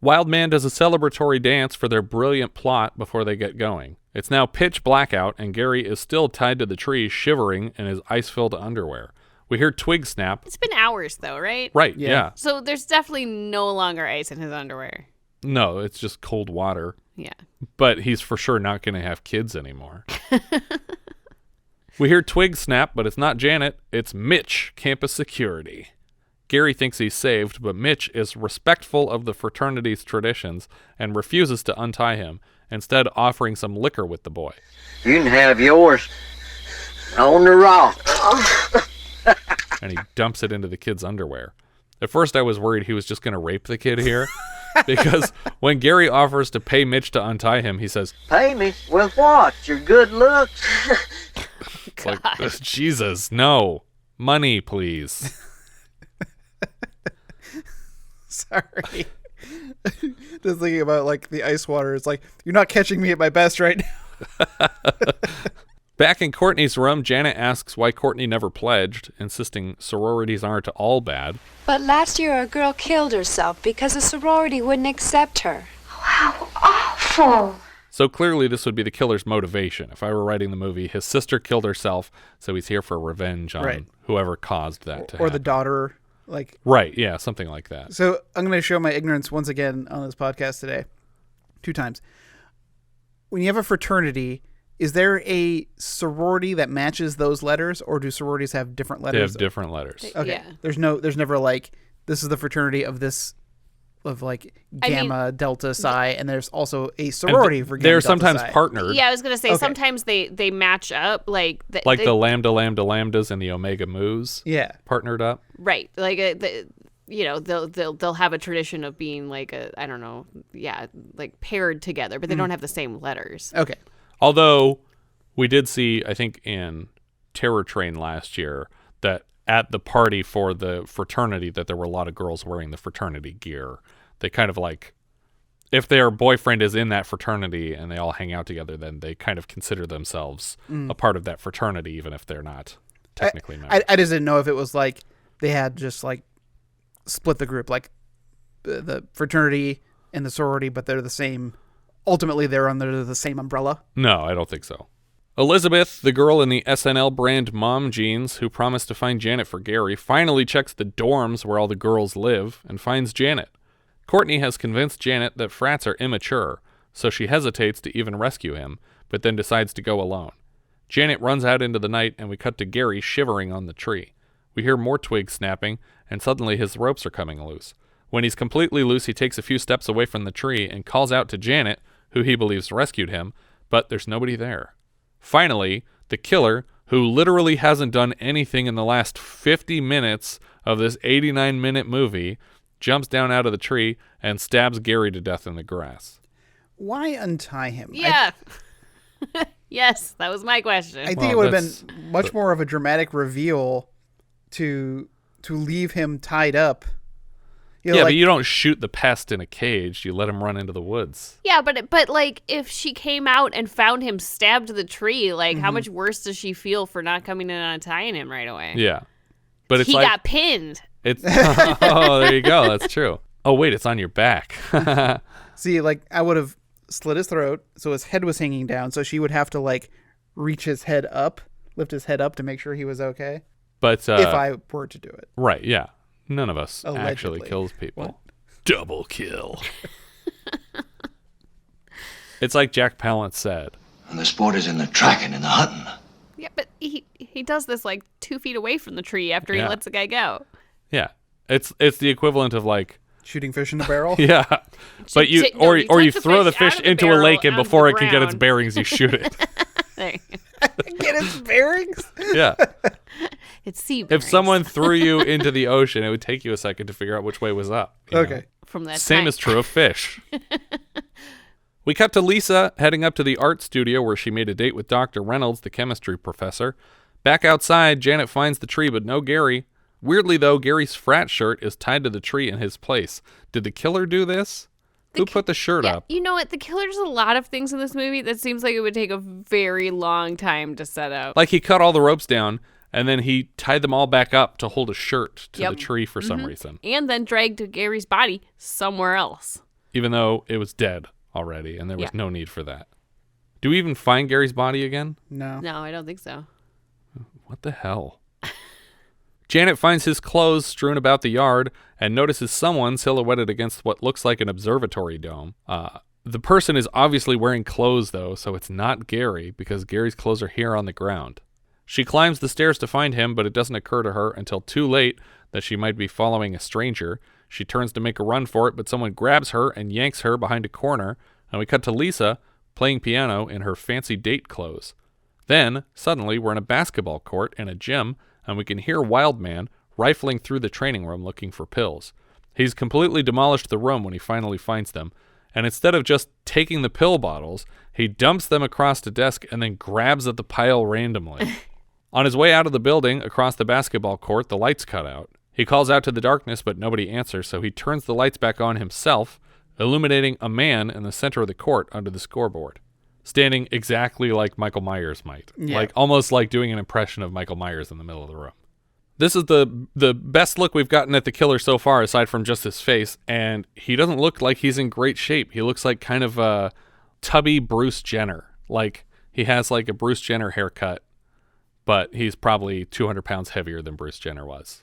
Wildman does a celebratory dance for their brilliant plot before they get going. It's now pitch black out, and Gary is still tied to the tree, shivering in his ice-filled underwear. We hear twigs snap. It's been hours, though, right? Right, yeah. So there's definitely no longer ice in his underwear. No, it's just cold water. Yeah. But he's for sure not going to have kids anymore. We hear twigs snap, but it's not Janet. It's Mitch, campus security. Gary thinks he's saved, but Mitch is respectful of the fraternity's traditions and refuses to untie him, instead offering some liquor with the boy. You can have yours on the rock. And he dumps it into the kid's underwear. At first I was worried he was just going to rape the kid here, because when Gary offers to pay Mitch to untie him, he says, Pay me? With what? Your good looks? It's like, Jesus, no. Money, please. Sorry. Just thinking about, like, the ice water. It's like, you're not catching me at my best right now. Back in Courtney's room, Janet asks why Courtney never pledged, insisting sororities aren't all bad. But last year a girl killed herself because a sorority wouldn't accept her. How awful. So clearly this would be the killer's motivation. If I were writing the movie, his sister killed herself, so he's here for revenge on whoever caused that to happen. Or the daughter, like... Right, yeah, something like that. So I'm going to show my ignorance once again on this podcast today. 2 times. When you have a fraternity, is there a sorority that matches those letters, or do sororities have different letters? They have different letters. Okay. Yeah. There's never like, this is the fraternity of this, of like Gamma, Delta, Psi, and there's also a sorority for Gamma, they're Delta, sometimes Psi. partnered. Yeah, I was gonna say sometimes they match up, like the Lambda Lambdas and the Omega Mu's. Yeah, partnered up. Right, like they'll have a tradition of being like I don't know, like paired together, but they don't have the same letters. Okay. Although we did see, I think in Terror Train last year, that at the party for the fraternity that there were a lot of girls wearing the fraternity gear. They kind of like, if their boyfriend is in that fraternity and they all hang out together, then they kind of consider themselves a part of that fraternity, even if they're not technically members. I just didn't know if it was like they had just like split the group, like the fraternity and the sorority, but they're the same. Ultimately, they're under the same umbrella. No, I don't think so. Elizabeth, the girl in the SNL brand mom jeans who promised to find Janet for Gary, finally checks the dorms where all the girls live and finds Janet. Courtney has convinced Janet that frats are immature, so she hesitates to even rescue him, but then decides to go alone. Janet runs out into the night, and we cut to Gary shivering on the tree. We hear more twigs snapping, and suddenly his ropes are coming loose. When he's completely loose, he takes a few steps away from the tree and calls out to Janet, who he believes rescued him, but there's nobody there. Finally, the killer, who literally hasn't done anything in the last 50 minutes of this 89-minute movie, jumps down out of the tree and stabs Gary to death in the grass. Why untie him? Yeah. Yes, that was my question. I think it would have been much more of a dramatic reveal to leave him tied up. But you don't shoot the pest in a cage. You let him run into the woods. Yeah, but like if she came out and found him stabbed to the tree, like how much worse does she feel for not coming in and untying him right away? Yeah, but it's he got pinned. It's oh, there you go. That's true. Oh wait, it's on your back. See, like I would have slit his throat, so his head was hanging down, so she would have to like reach his head up, lift his head up to make sure he was okay. But if I were to do it, right? Yeah, none of us Allegedly. Actually kills people. What? Double kill. It's like Jack Palance said. And the sport is in the tracking and the hunting. Yeah, but he does this like 2 feet away from the tree after he lets the guy go. Yeah, it's the equivalent of like shooting fish in a barrel. Yeah, but you throw the fish into a lake, and before it can get its bearings, you shoot it. There you get its bearings. Yeah, it's sea if bearings. someone threw you into the ocean, it would take you a second to figure out which way was up. Okay, from that same time. is true of fish. We cut to Lisa heading up to the art studio where she made a date with Dr. Reynolds, the chemistry professor. Back outside, Janet finds the tree, but no Gary. Weirdly, though, Gary's frat shirt is tied to the tree in his place. Did the killer do this? Who put the shirt up? You know what? The killer does a lot of things in this movie that seems like it would take a very long time to set up. Like he cut all the ropes down, and then he tied them all back up to hold a shirt to the tree for some reason. And then dragged Gary's body somewhere else. Even though it was dead already, and there was no need for that. Do we even find Gary's body again? No. No, I don't think so. What the hell? Janet finds his clothes strewn about the yard and notices someone silhouetted against what looks like an observatory dome. The person is obviously wearing clothes, though, so it's not Gary, because Gary's clothes are here on the ground. She climbs the stairs to find him, but it doesn't occur to her until too late that she might be following a stranger. She turns to make a run for it, but someone grabs her and yanks her behind a corner, and we cut to Lisa playing piano in her fancy date clothes. Then, suddenly, we're in a basketball court in a gym, and we can hear Wildman rifling through the training room looking for pills. He's completely demolished the room when he finally finds them, and instead of just taking the pill bottles, he dumps them across the desk and then grabs at the pile randomly. On his way out of the building, across the basketball court, the lights cut out. He calls out to the darkness, but nobody answers, so he turns the lights back on himself, illuminating a man in the center of the court under the scoreboard, standing exactly like Michael Myers might. Yeah. Like almost like doing an impression of Michael Myers in the middle of the room. This is the best look we've gotten at the killer so far, aside from just his face, and he doesn't look like he's in great shape. He looks like kind of a tubby Bruce Jenner. Like he has like a Bruce Jenner haircut, but he's probably 200 pounds heavier than Bruce Jenner was.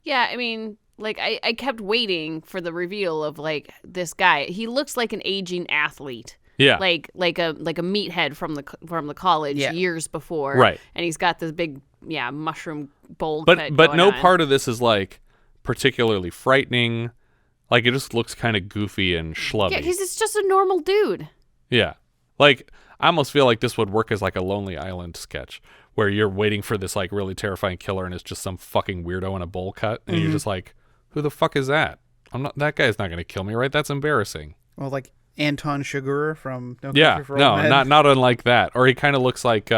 Yeah, I mean, like, I kept waiting for the reveal of, like, this guy. He looks like an aging athlete. Yeah. Like a meathead from the college years before. Right. And he's got this big, mushroom bowl but cut But no on. part of this is, like, particularly frightening. Like, it just looks kind of goofy and schlubby. Yeah, because it's just a normal dude. Yeah. Like, I almost feel like this would work as, like, a Lonely Island sketch where you're waiting for this, like, really terrifying killer and it's just some fucking weirdo in a bowl cut. And you're just like, who the fuck is that? That guy's not going to kill me, right? That's embarrassing. Well, like Anton Chigurh from No Yeah, Country for Old Men. not unlike that. Or he kind of looks like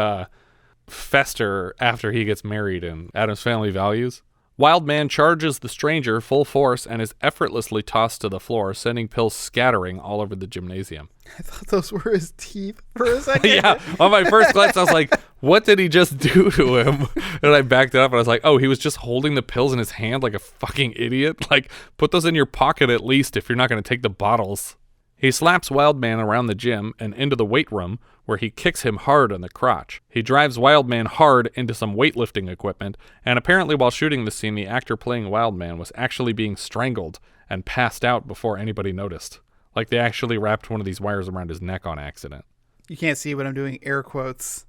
Fester after he gets married in Addams Family Values. Wildman charges the stranger full force and is effortlessly tossed to the floor, sending pills scattering all over the gymnasium. I thought those were his teeth for a second. Yeah, on my first glance, I was like, what did he just do to him? And I backed it up and I was like, oh, he was just holding the pills in his hand like a fucking idiot? Like, put those in your pocket at least if you're not going to take the bottles. He slaps Wildman around the gym and into the weight room, where he kicks him hard on the crotch. He drives Wildman hard into some weightlifting equipment, and apparently while shooting the scene, the actor playing Wildman was actually being strangled and passed out before anybody noticed. Like, they actually wrapped one of these wires around his neck on accident. You can't see what I'm doing, air quotes.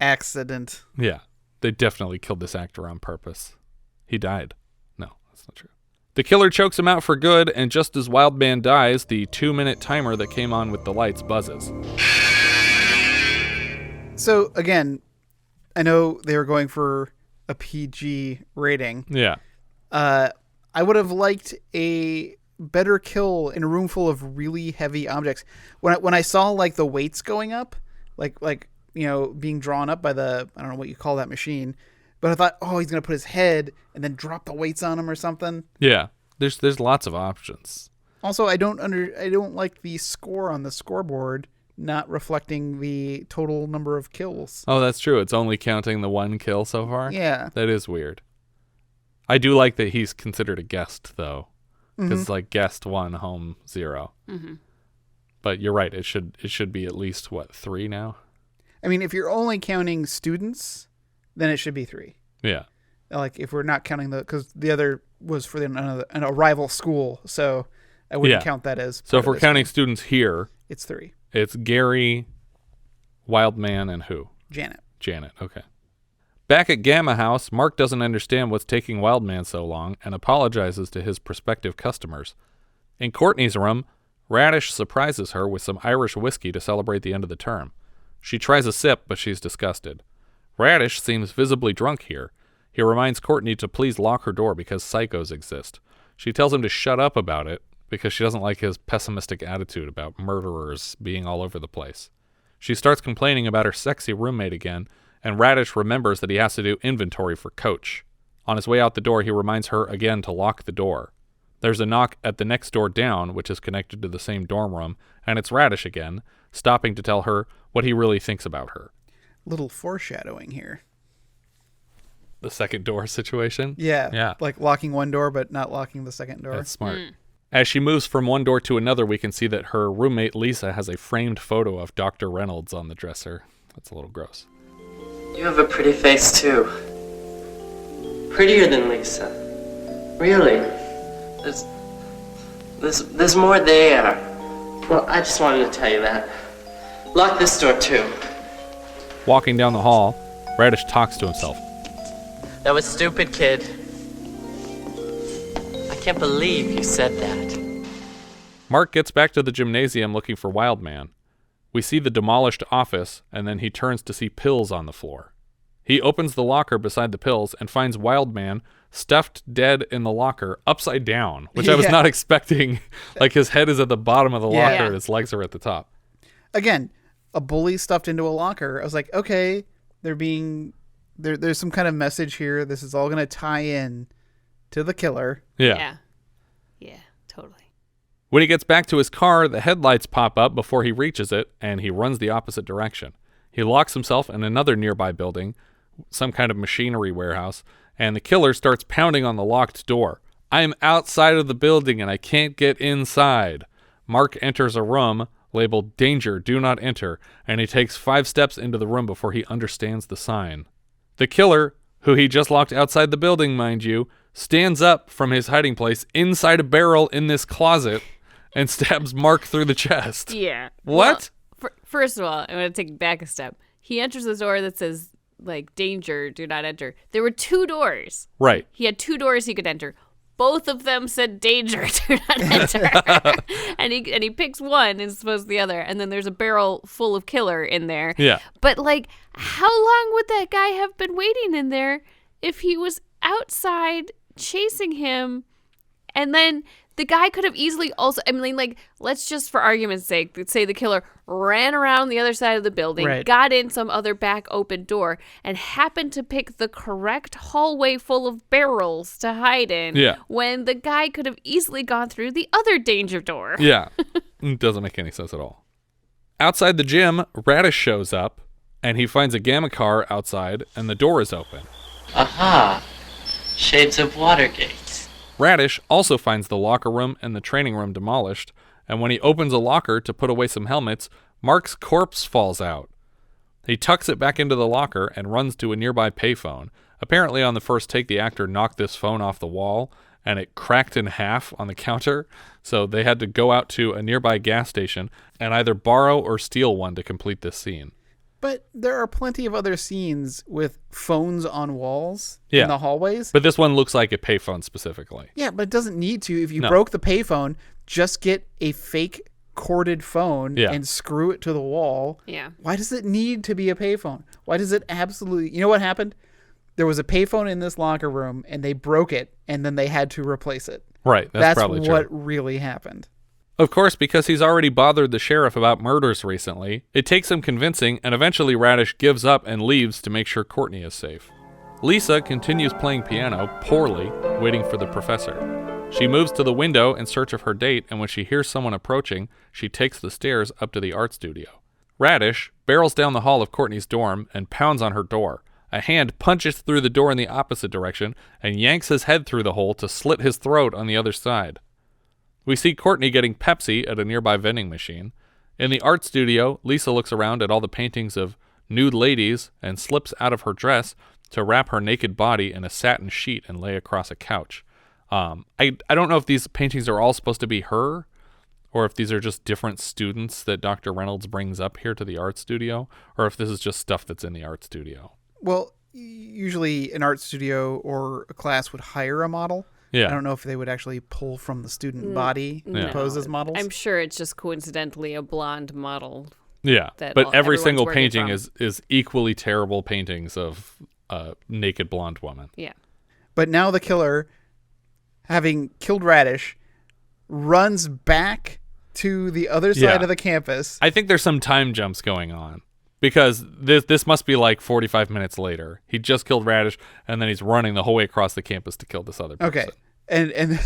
Accident. Yeah, they definitely killed this actor on purpose. He died. No, that's not true. The killer chokes him out for good, and just as Wildman dies, the 2-minute timer that came on with the lights buzzes. So, again, I know they were going for a PG rating. Yeah. I would have liked a better kill in a room full of really heavy objects. When I saw, like, the weights going up, like you know, being drawn up by the, I don't know what you call that machine, but I thought, oh, he's going to put his head and then drop the weights on him or something. Yeah. There's lots of options. Also, I don't like the score on the scoreboard not reflecting the total number of kills. Oh, that's true. It's only counting the 1 kill so far? Yeah. That is weird. I do like that he's considered a guest, though. Because it's like guest 1, home 0. Mm-hmm. But you're right. It should be at least, 3 now? I mean, if you're only counting students, then it should be 3. Yeah. Like, if we're not counting because the other was for a rival school, so I wouldn't count that as. So if we're counting students here, it's 3. It's Gary, Wildman, and who? Janet. Okay. Back at Gamma House, Mark doesn't understand what's taking Wildman so long and apologizes to his prospective customers. In Courtney's room, Radish surprises her with some Irish whiskey to celebrate the end of the term. She tries a sip, but she's disgusted. Radish seems visibly drunk here. He reminds Courtney to please lock her door because psychos exist. She tells him to shut up about it because she doesn't like his pessimistic attitude about murderers being all over the place. She starts complaining about her sexy roommate again, and Radish remembers that he has to do inventory for Coach. On his way out the door, he reminds her again to lock the door. There's a knock at the next door down, which is connected to the same dorm room, and it's Radish again, stopping to tell her what he really thinks about her. Little foreshadowing here. The second door situation? Yeah. Like locking one door, but not locking the second door. That's smart. As she moves from one door to another, we can see that her roommate Lisa has a framed photo of Dr. Reynolds on the dresser. That's a little gross. You have a pretty face, too. Prettier than Lisa. Really. There's more there. Well, I just wanted to tell you that. Lock this door, too. Walking down the hall, Radish talks to himself. That was stupid, kid. I can't believe you said that. Mark gets back to the gymnasium looking for Wildman. We see the demolished office, and then he turns to see pills on the floor. He opens the locker beside the pills and finds Wildman stuffed dead in the locker upside down, which I was not expecting. Like, his head is at the bottom of the locker and his legs are at the top. Again, a bully stuffed into a locker. I was like, okay, there's some kind of message here. This is all going to tie in to the killer. Yeah, totally. When he gets back to his car, the headlights pop up before he reaches it, and he runs the opposite direction. He locks himself in another nearby building, some kind of machinery warehouse, and the killer starts pounding on the locked door. I am outside of the building and I can't get inside. Mark enters a room labeled Danger, Do Not Enter, and he takes 5 steps into the room before he understands the sign. The killer, who he just locked outside the building, mind you, stands up from his hiding place inside a barrel in this closet and stabs Mark through the chest. Yeah. What? Well, first of all, I'm going to take back a step. He enters this door that says, like, danger, do not enter. There were 2 doors. Right. He had 2 doors he could enter. Both of them said danger, do not enter. and he picks one and supposes the other. And then there's a barrel full of killer in there. Yeah. But, like, how long would that guy have been waiting in there if he was outside chasing him? And then the guy could have easily also, I mean, like, let's just for argument's sake, say the killer ran around the other side of the building, Right. got in some other back open door, and happened to pick the correct hallway full of barrels to hide in. Yeah. When the guy could have easily gone through the other danger door. Yeah. It doesn't make any sense at all. Outside the gym, Radish shows up, and he finds a gamma car outside, and the door is open. Aha! Shades of Watergate. Radish also finds the locker room and the training room demolished, and when he opens a locker to put away some helmets, Mark's corpse falls out. He tucks it back into the locker and runs to a nearby payphone. Apparently on the first take, the actor knocked this phone off the wall, and it cracked in half on the counter, so they had to go out to a nearby gas station and either borrow or steal one to complete this scene. But there are plenty of other scenes with phones on walls Yeah. in the hallways. But this one looks like a payphone specifically. Yeah, but it doesn't need to. If you No. broke the payphone, just get a fake corded phone and screw it to the wall. Yeah. Why does it need to be a payphone? Why does it absolutely... You know what happened? There was a payphone in this locker room, and they broke it, and then they had to replace it. Right, that's probably true. what really happened. Of course, because he's already bothered the sheriff about murders recently, it takes some convincing, and eventually Radish gives up and leaves to make sure Courtney is safe. Lisa continues playing piano, poorly, waiting for the professor. She moves to the window in search of her date, and when she hears someone approaching, she takes the stairs up to the art studio. Radish barrels down the hall of Courtney's dorm and pounds on her door. A hand punches through the door in the opposite direction and yanks his head through the hole to slit his throat on the other side. We see Courtney getting Pepsi at a nearby vending machine. In the art studio, Lisa looks around at all the paintings of nude ladies and slips out of her dress to wrap her naked body in a satin sheet and lay across a couch. I don't know if these paintings are all supposed to be her or if these are just different students that Dr. Reynolds brings up here to the art studio, or if this is just stuff that's in the art studio. Well, usually an art studio or a class would hire a model. Yeah. I don't know if they would actually pull from the student body and pose as models. I'm sure it's just coincidentally a blonde model. Yeah, that but every everyone's single working painting from. is equally terrible paintings of a naked blonde woman. Yeah. But now the killer, having killed Radish, runs back to the other side of the campus. I think there's some time jumps going on. Because this must be like 45 minutes later. He just killed Radish, and then he's running the whole way across the campus to kill this other person. Okay.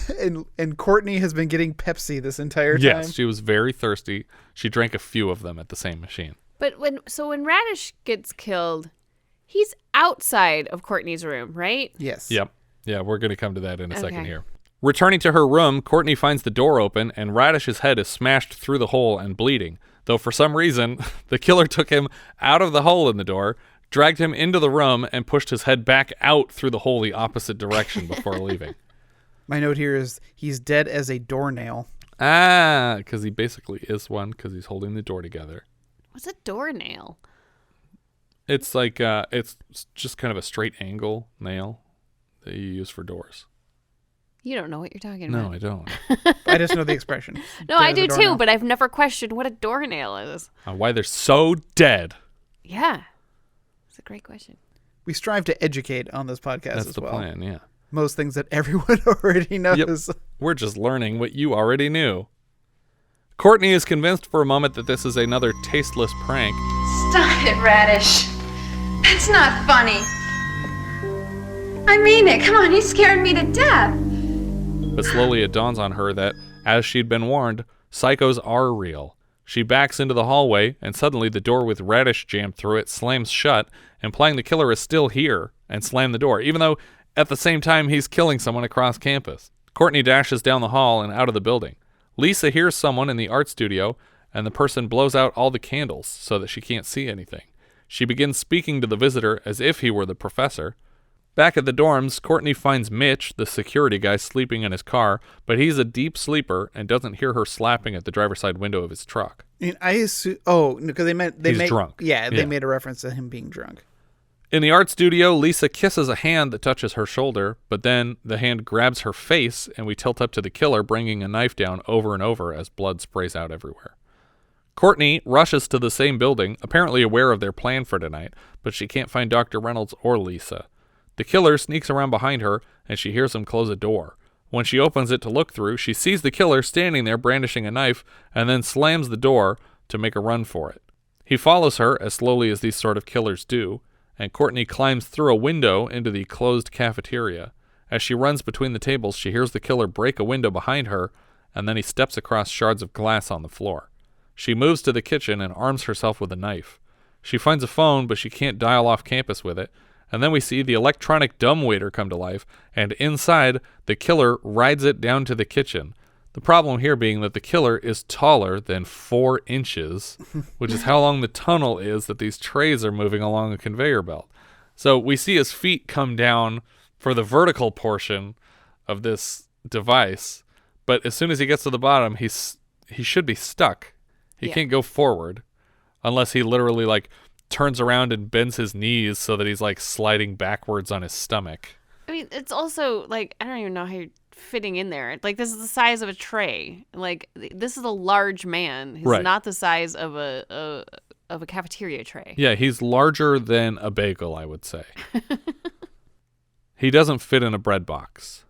And Courtney has been getting Pepsi this entire time? Yes, she was very thirsty. She drank a few of them at the same machine. But when Radish gets killed, he's outside of Courtney's room, right? Yes. Yep. Yeah, we're going to come to that in a second Okay. here. Returning to her room, Courtney finds the door open, and Radish's head is smashed through the hole and bleeding. Though for some reason, the killer took him out of the hole in the door, dragged him into the room, and pushed his head back out through the hole the opposite direction before leaving. My note here is he's dead as a doornail. Ah, because he basically is one because he's holding the door together. What's a doornail? It's like, it's just kind of a straight angle nail that you use for doors. You don't know what you're talking No, about. I don't. I just know the expression. No, Dead I as a do doornail. too, but I've never questioned what a doornail is. Why they're so dead. Yeah. It's a great question. We strive to educate on this podcast That's as the well. plan, yeah. Most things that everyone already knows. Yep. We're just learning what you already knew. Courtney is convinced for a moment that this is another tasteless prank. Stop it, Radish. That's not funny. I mean it. Come on, you scared me to death. But slowly it dawns on her that, as she'd been warned, psychos are real. She backs into the hallway, and suddenly the door with Radish jammed through it slams shut, implying the killer is still here, and slammed the door, even though at the same time he's killing someone across campus. Courtney dashes down the hall and out of the building. Lisa hears someone in the art studio, and the person blows out all the candles so that she can't see anything. She begins speaking to the visitor as if he were the professor. Back at the dorms, Courtney finds Mitch, the security guy, sleeping in his car, but he's a deep sleeper and doesn't hear her slapping at the driver's side window of his truck. And I assume, because he's drunk. Yeah, they made a reference to him being drunk. In the art studio, Lisa kisses a hand that touches her shoulder, but then the hand grabs her face, and we tilt up to the killer, bringing a knife down over and over as blood sprays out everywhere. Courtney rushes to the same building, apparently aware of their plan for tonight, but she can't find Dr. Reynolds or Lisa. The killer sneaks around behind her, and she hears him close a door. When she opens it to look through, she sees the killer standing there brandishing a knife, and then slams the door to make a run for it. He follows her as slowly as these sort of killers do, and Courtney climbs through a window into the closed cafeteria. As she runs between the tables, she hears the killer break a window behind her, and then he steps across shards of glass on the floor. She moves to the kitchen and arms herself with a knife. She finds a phone, but she can't dial off campus with it. And then we see the electronic dumbwaiter come to life, and inside, the killer rides it down to the kitchen. The problem here being that the killer is taller than 4 inches, which is how long the tunnel is that these trays are moving along a conveyor belt. So we see his feet come down for the vertical portion of this device, but as soon as he gets to the bottom, he should be stuck. He can't go forward unless he literally turns around and bends his knees so that he's sliding backwards on his stomach. I mean, it's also I don't even know how you're fitting in there. This is the size of a tray. This is a large man. He's not the size of a cafeteria tray. Yeah, he's larger than a bagel, I would say. He doesn't fit in a bread box.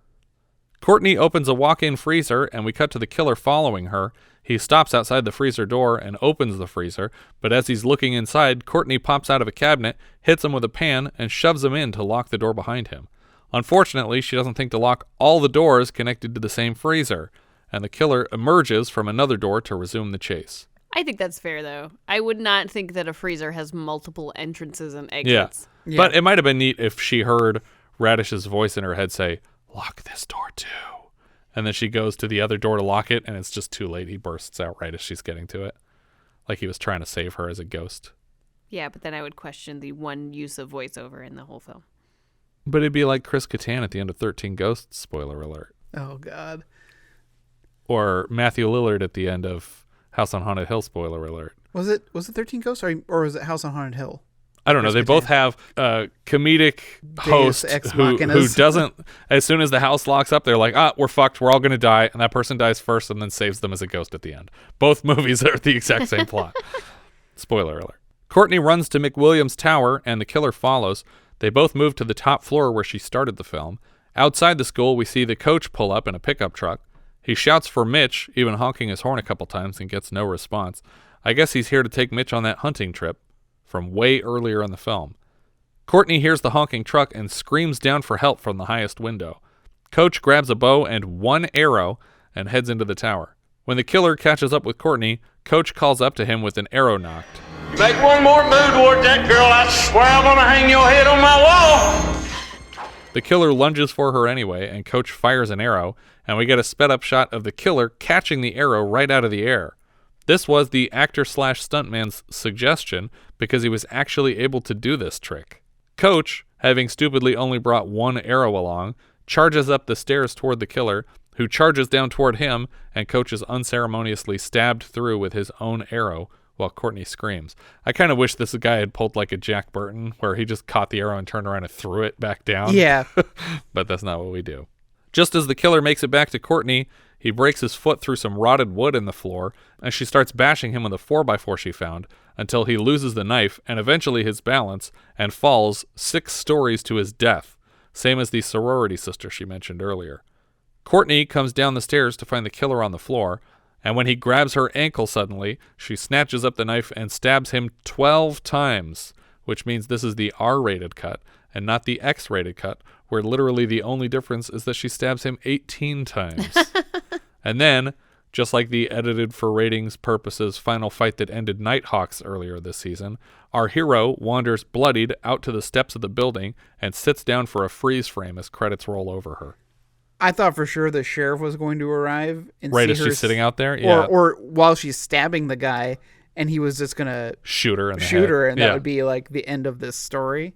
Courtney opens a walk-in freezer, and we cut to the killer following her. He stops outside the freezer door and opens the freezer, but as he's looking inside, Courtney pops out of a cabinet, hits him with a pan, and shoves him in to lock the door behind him. Unfortunately, she doesn't think to lock all the doors connected to the same freezer, and the killer emerges from another door to resume the chase. I think that's fair, though. I would not think that a freezer has multiple entrances and exits. Yeah. But it might have been neat if she heard Radish's voice in her head say, "Lock this door too." And then she goes to the other door to lock it, and it's just too late. He bursts out right as she's getting to it. Like he was trying to save her as a ghost. Yeah, but then I would question the one use of voiceover in the whole film. But it'd be like Chris Kattan at the end of 13 Ghosts, spoiler alert. Oh, God. Or Matthew Lillard at the end of House on Haunted Hill, spoiler alert. Was it 13 Ghosts or was it House on Haunted Hill? I don't know. They both have a comedic host who doesn't, as soon as the house locks up, they're like, we're fucked. We're all going to die. And that person dies first and then saves them as a ghost at the end. Both movies are the exact same plot. Spoiler alert. Courtney runs to McWilliams' tower and the killer follows. They both move to the top floor where she started the film. Outside the school, we see the coach pull up in a pickup truck. He shouts for Mitch, even honking his horn a couple times, and gets no response. I guess he's here to take Mitch on that hunting trip from way earlier in the film. Courtney hears the honking truck and screams down for help from the highest window. Coach grabs a bow and one arrow and heads into the tower. When the killer catches up with Courtney, Coach calls up to him with an arrow knocked. You make one more move toward that girl, I swear I'm gonna hang your head on my wall. The killer lunges for her anyway, and Coach fires an arrow, and we get a sped-up shot of the killer catching the arrow right out of the air. This was the actor/stuntman's suggestion because he was actually able to do this trick. Coach, having stupidly only brought one arrow along, charges up the stairs toward the killer, who charges down toward him, and Coach is unceremoniously stabbed through with his own arrow while Courtney screams. I kind of wish this guy had pulled like a Jack Burton, where he just caught the arrow and turned around and threw it back down. Yeah. But that's not what we do. Just as the killer makes it back to Courtney, he breaks his foot through some rotted wood in the floor, and she starts bashing him with a 4x4 she found until he loses the knife and eventually his balance and falls 6 stories to his death, same as the sorority sister she mentioned earlier. Courtney comes down the stairs to find the killer on the floor, and when he grabs her ankle suddenly, she snatches up the knife and stabs him 12 times, which means this is the R-rated cut and not the X-rated cut, where literally the only difference is that she stabs him 18 times. And then, just like the edited for ratings purposes final fight that ended Nighthawks earlier this season, our hero wanders bloodied out to the steps of the building and sits down for a freeze frame as credits roll over her. I thought for sure the sheriff was going to arrive and right see as her she's sitting out there, yeah, or while she's stabbing the guy, and he was just gonna shoot her, and that would be like the end of this story.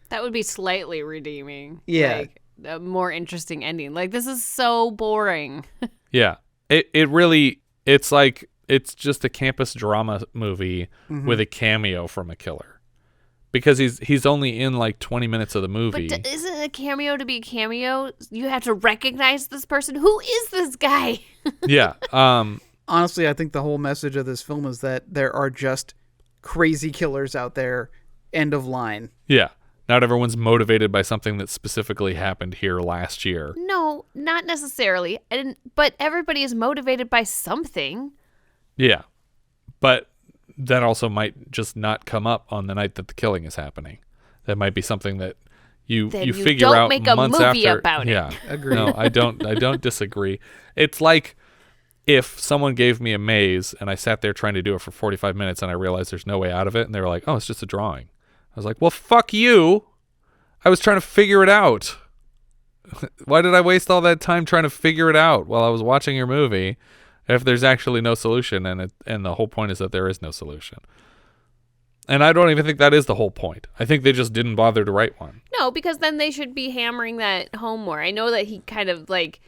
That would be slightly redeeming. Yeah. Like, a more interesting ending. Like, this is so boring. Yeah. It really, it's like, it's just a campus drama movie with a cameo from a killer. Because he's only in like 20 minutes of the movie. But isn't a cameo to be a cameo? You have to recognize this person. Who is this guy? Yeah. Honestly, I think the whole message of this film is that there are just crazy killers out there. End of line. Yeah. Not everyone's motivated by something that specifically happened here last year. No, not necessarily. But everybody is motivated by something. Yeah. But that also might just not come up on the night that the killing is happening. That might be something that you figure don't out make a months movie after. About it. Yeah, agree. No, I don't disagree. It's like if someone gave me a maze and I sat there trying to do it for 45 minutes and I realized there's no way out of it, and they were like, "Oh, it's just a drawing." I was like, "Well, fuck you! I was trying to figure it out. Why did I waste all that time trying to figure it out while I was watching your movie?" If there's actually no solution, and the whole point is that there is no solution. And I don't even think that is the whole point. I think they just didn't bother to write one. No, because then they should be hammering that home more. I know that he kind of like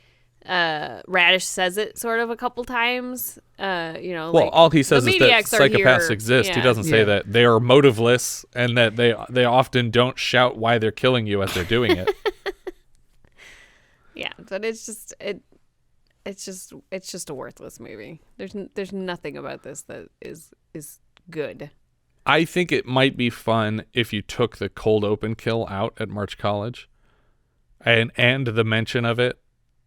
Radish says it sort of a couple times. Well, like, all he says is that psychopaths here. exist. Yeah. He doesn't say that they are motiveless and that they often don't shout why they're killing you as they're doing it. Yeah, but it's just a worthless movie. There's nothing about this that is good. I think it might be fun if you took the cold open kill out at March College, and the mention of it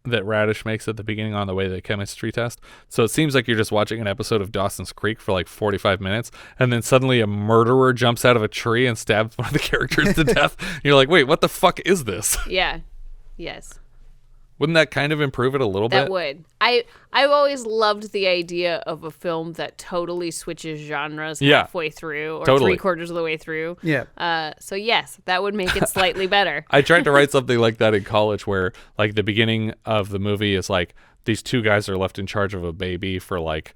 that Radish makes at the beginning on the way to the chemistry test. So it seems like you're just watching an episode of Dawson's Creek for like 45 minutes, and then suddenly a murderer jumps out of a tree and stabs one of the characters to death. And you're like, wait, what the fuck is this? Yeah. Yes. Wouldn't that kind of improve it a little bit? That would. I've always loved the idea of a film that totally switches genres halfway through or totally. 3/4 of the way through. Yeah. So yes, that would make it slightly better. I tried to write something like that in college where like the beginning of the movie is like these two guys are left in charge of a baby for like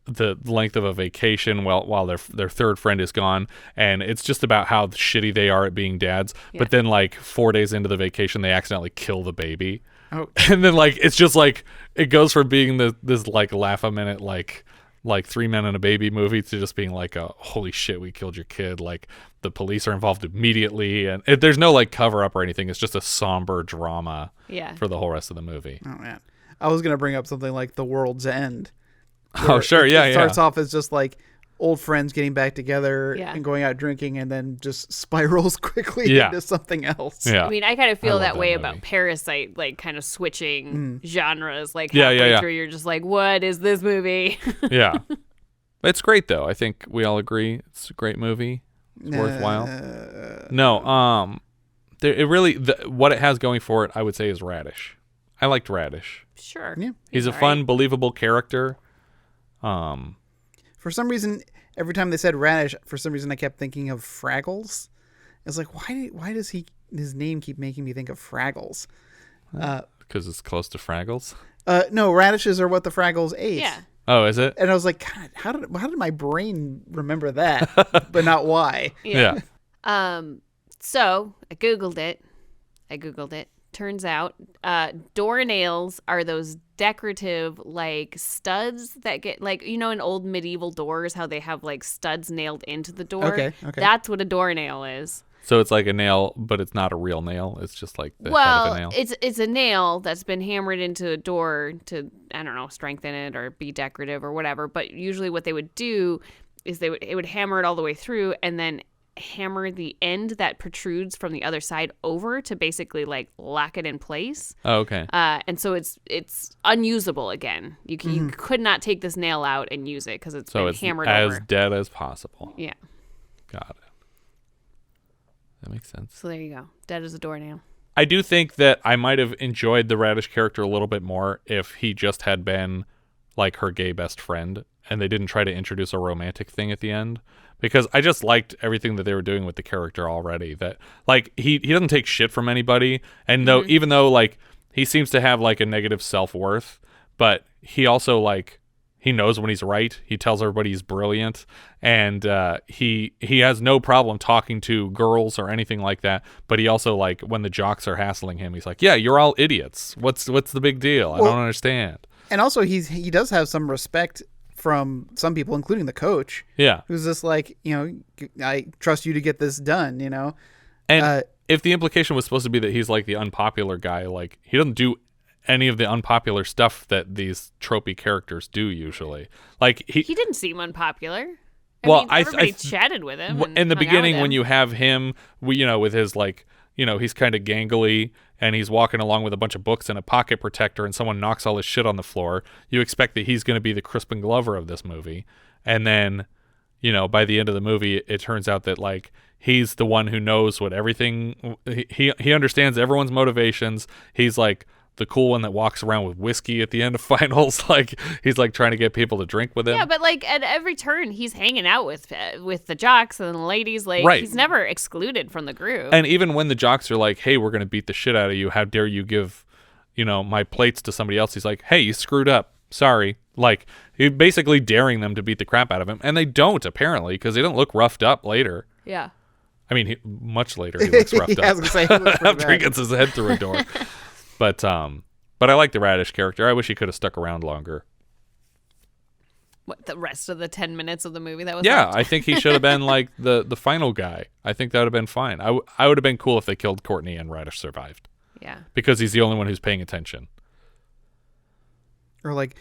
the length of a vacation while their third friend is gone, and it's just about how shitty they are at being dads. Yeah. But then like 4 days into the vacation they accidentally kill the baby. Oh. And then like it's just like it goes from being this like laugh a minute like 3 Men and a Baby movie to just being like a holy shit, we killed your kid, like the police are involved immediately, and there's no like cover up or anything. It's just a somber drama for the whole rest of the movie. Oh man, I was gonna bring up something like The World's End. Oh sure, it starts off as just like old friends getting back together and going out drinking, and then just spirals quickly into something else. Yeah. I mean, I kind of feel that way movie. about Parasite, like kind of switching genres. Like halfway through, you're just like, what is this movie? Yeah. It's great though. I think we all agree it's a great movie. It's worthwhile. No, it really what it has going for it, I would say, is Radish. I liked Radish. Sure. Yeah. He's a fun, believable character. For some reason, every time they said Radish, for some reason I kept thinking of Fraggles. It's like, why does his name keep making me think of Fraggles? Because it's close to Fraggles. No, radishes are what the Fraggles ate. Yeah. Oh, is it? And I was like, God, how did my brain remember that, but not why? Yeah. So I googled it. Turns out, door nails are those decorative like studs that get like, you know, in old medieval doors how they have like studs nailed into the door. Okay. That's what a door nail is. So it's like a nail, but it's not a real nail. It's just like the head of a nail. It's a nail that's been hammered into a door to, I don't know, strengthen it or be decorative or whatever. But usually what they would do is it would hammer it all the way through and then hammer the end that protrudes from the other side over to basically like lock it in place. Oh, okay. And so it's unusable again. You could not take this nail out and use it because it's been hammered over. As dead as possible. Yeah. Got it. That makes sense. So there you go. Dead as a doornail. I do think that I might have enjoyed the Radish character a little bit more if he just had been like her gay best friend and they didn't try to introduce a romantic thing at the end, because I just liked everything that they were doing with the character already. That like he doesn't take shit from anybody, and even though like he seems to have like a negative self-worth, but he also like He knows when he's right. He tells everybody he's brilliant, and he has no problem talking to girls or anything like that. But he also, like, when the jocks are hassling him, he's like, "Yeah, you're all idiots. What's the big deal? I don't understand." And also, he does have some respect from some people, including the coach. Yeah, who's just like, I trust you to get this done. And if the implication was supposed to be that he's like the unpopular guy, like he doesn't do any of the unpopular stuff that these tropey characters do usually. Like he didn't seem unpopular. Everybody chatted with him in the beginning when you have him, with his like, he's kind of gangly and he's walking along with a bunch of books and a pocket protector, and someone knocks all his shit on the floor. You expect that he's going to be the Crispin Glover of this movie, and then by the end of the movie, it turns out that like he's the one who knows what everything. He understands everyone's motivations. He's like the cool one that walks around with whiskey at the end of finals. Like he's like trying to get people to drink with him. Yeah, but like at every turn he's hanging out with the jocks and the ladies. Like he's never excluded from the group. And even when the jocks are like, "Hey, we're going to beat the shit out of you. How dare you give, my plates to somebody else?" He's like, "Hey, you screwed up. Sorry." Like he's basically daring them to beat the crap out of him. And they don't, apparently, because they don't look roughed up later. Yeah. I mean, much later he looks roughed up. I was gonna say, he looks pretty after he bad. gets his head through a door. But I like the Radish character. I wish he could have stuck around longer. What, the rest of the 10 minutes of the movie that was left? I think he should have been like the final guy. I think that would have been fine. I would have been cool if they killed Courtney and Radish survived. Yeah. Because he's the only one who's paying attention. Or like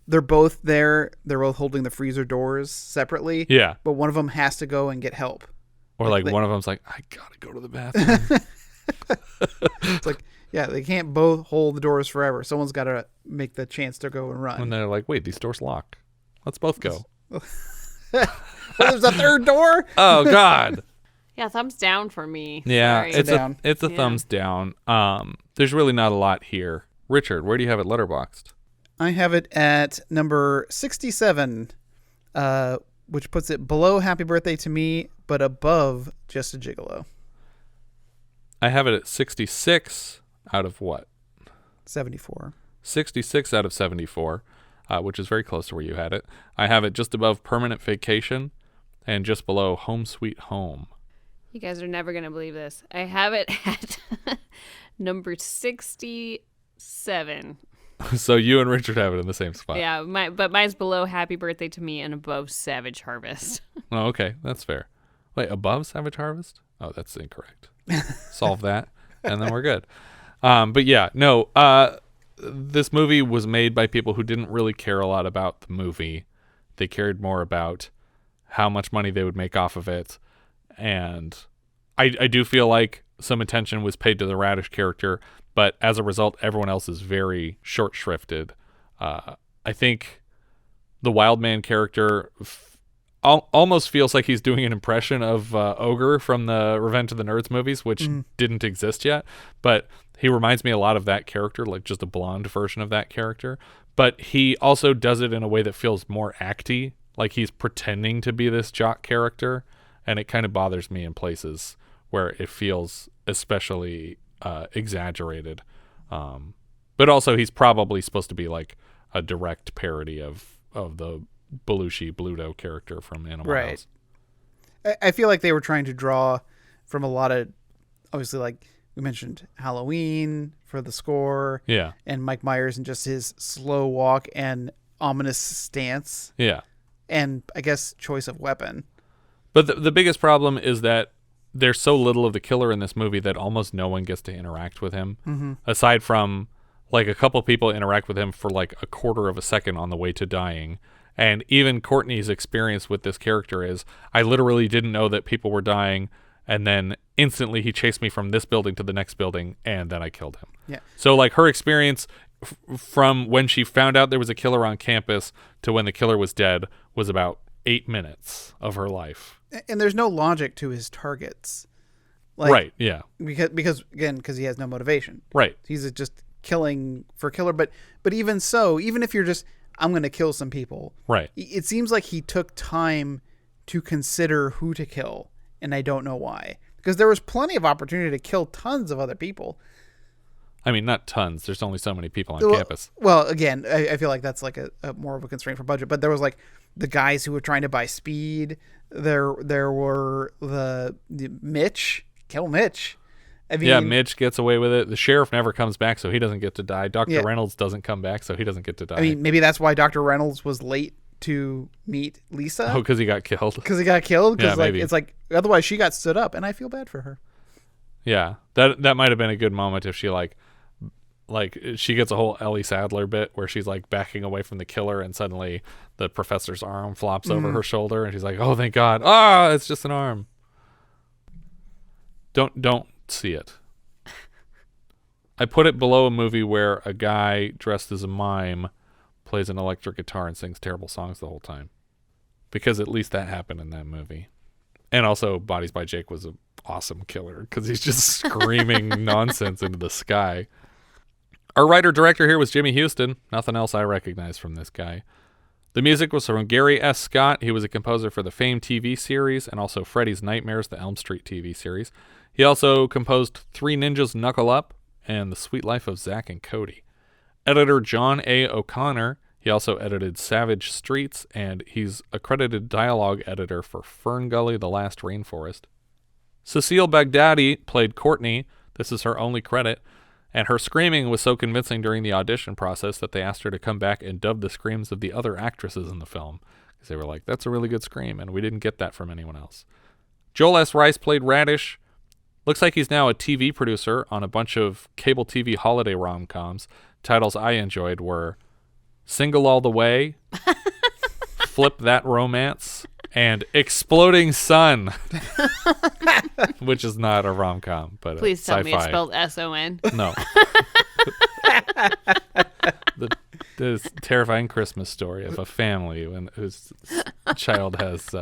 they're both there. They're both holding the freezer doors separately. Yeah. But one of them has to go and get help. Or like one of them's like, "I gotta go to the bathroom." It's like, yeah, they can't both hold the doors forever. Someone's got to make the chance to go and run. And they're like, "Wait, these doors lock. Let's both go." There's a third door? Oh, God. Yeah, thumbs down for me. Yeah, Sorry. it's a thumbs down. There's really not a lot here. Richard, where do you have it letterboxed? I have it at number 67, which puts it below Happy Birthday to Me, but above Just a Gigolo. I have it at 66 out of what? 74. 66 out of 74, which is very close to where you had it. I have it just above Permanent Vacation and just below Home Sweet Home. You guys are never going to believe this. I have it at number 67. So you and Richard have it in the same spot. Yeah, but mine's below Happy Birthday to Me and above Savage Harvest. Oh, okay. That's fair. Wait, above Savage Harvest? Oh, that's incorrect. Solve that, and then we're good. But yeah, no, this movie was made by people who didn't really care a lot about the movie. They cared more about how much money they would make off of it. And I do feel like some attention was paid to the Radish character, but as a result, everyone else is very short-shrifted. I think the Wildman character almost feels like he's doing an impression of Ogre from the Revenge of the Nerds movies, which didn't exist yet. But he reminds me a lot of that character, like just a blonde version of that character. But he also does it in a way that feels more acty, like he's pretending to be this jock character. And it kind of bothers me in places where it feels especially exaggerated. But also he's probably supposed to be like a direct parody of the Belushi Bluto character from Animal House. I feel like they were trying to draw from a lot of, obviously, like we mentioned, Halloween for the score. Yeah. And Mike Myers and just his slow walk and ominous stance. Yeah. And I guess choice of weapon. But the biggest problem is that there's so little of the killer in this movie that almost no one gets to interact with him. Mm-hmm. Aside from like a couple people interact with him for like a quarter of a second on the way to dying. And even Courtney's experience with this character is, I literally didn't know that people were dying, and then instantly he chased me from this building to the next building, and then I killed him. Yeah. So like her experience from when she found out there was a killer on campus to when the killer was dead was about 8 minutes of her life. And there's no logic to his targets. Like, right, yeah. Because he has no motivation. Right. He's just killing for killer. But even so, even if you're just, I'm going to kill some people. Right. It seems like he took time to consider who to kill. And I don't know why. Because there was plenty of opportunity to kill tons of other people. I mean, not tons. There's only so many people on campus. Well, again, I feel like that's like a more of a constraint for budget. But there was like the guys who were trying to buy speed. There were the Mitch. Kill Mitch. I mean, yeah, Mitch gets away with it. The sheriff never comes back, so he doesn't get to die. Dr. Reynolds doesn't come back, so he doesn't get to die. I mean, maybe that's why Dr. Reynolds was late to meet Lisa. Oh, because he got killed. Because he got killed. Because maybe. It's like otherwise she got stood up, and I feel bad for her. Yeah, that might have been a good moment if she like she gets a whole Ellie Sadler bit where she's like backing away from the killer, and suddenly the professor's arm flops over her shoulder, and she's like, "Oh, thank God! Ah, it's just an arm." Don't see it. I put it below a movie where a guy dressed as a mime plays an electric guitar and sings terrible songs the whole time, because at least that happened in that movie. And also, Bodies by Jake was an awesome killer because he's just screaming nonsense into the sky. Our writer-director here was Jimmy Huston. Nothing else I recognize from this guy. The music was from Gary S. Scott. He was a composer for the Fame TV series and also Freddy's Nightmares, the Elm Street TV series. He also composed Three Ninjas Knuckle Up and The Sweet Life of Zack and Cody. Editor John A. O'Connor. He also edited Savage Streets, and he's a credited dialogue editor for Fern Gully, The Last Rainforest. Cecile Bagdadi played Courtney. This is her only credit. And her screaming was so convincing during the audition process that they asked her to come back and dub the screams of the other actresses in the film. Because they were like, that's a really good scream, and we didn't get that from anyone else. Joel S. Rice played Radish. Looks like he's now a TV producer on a bunch of cable TV holiday rom-coms. Titles I enjoyed were Single All the Way, Flip That Romance, and Exploding Sun, which is not a rom-com, but please a tell sci-fi. me it's spelled S-O-N. No. This terrifying Christmas story of a family whose child has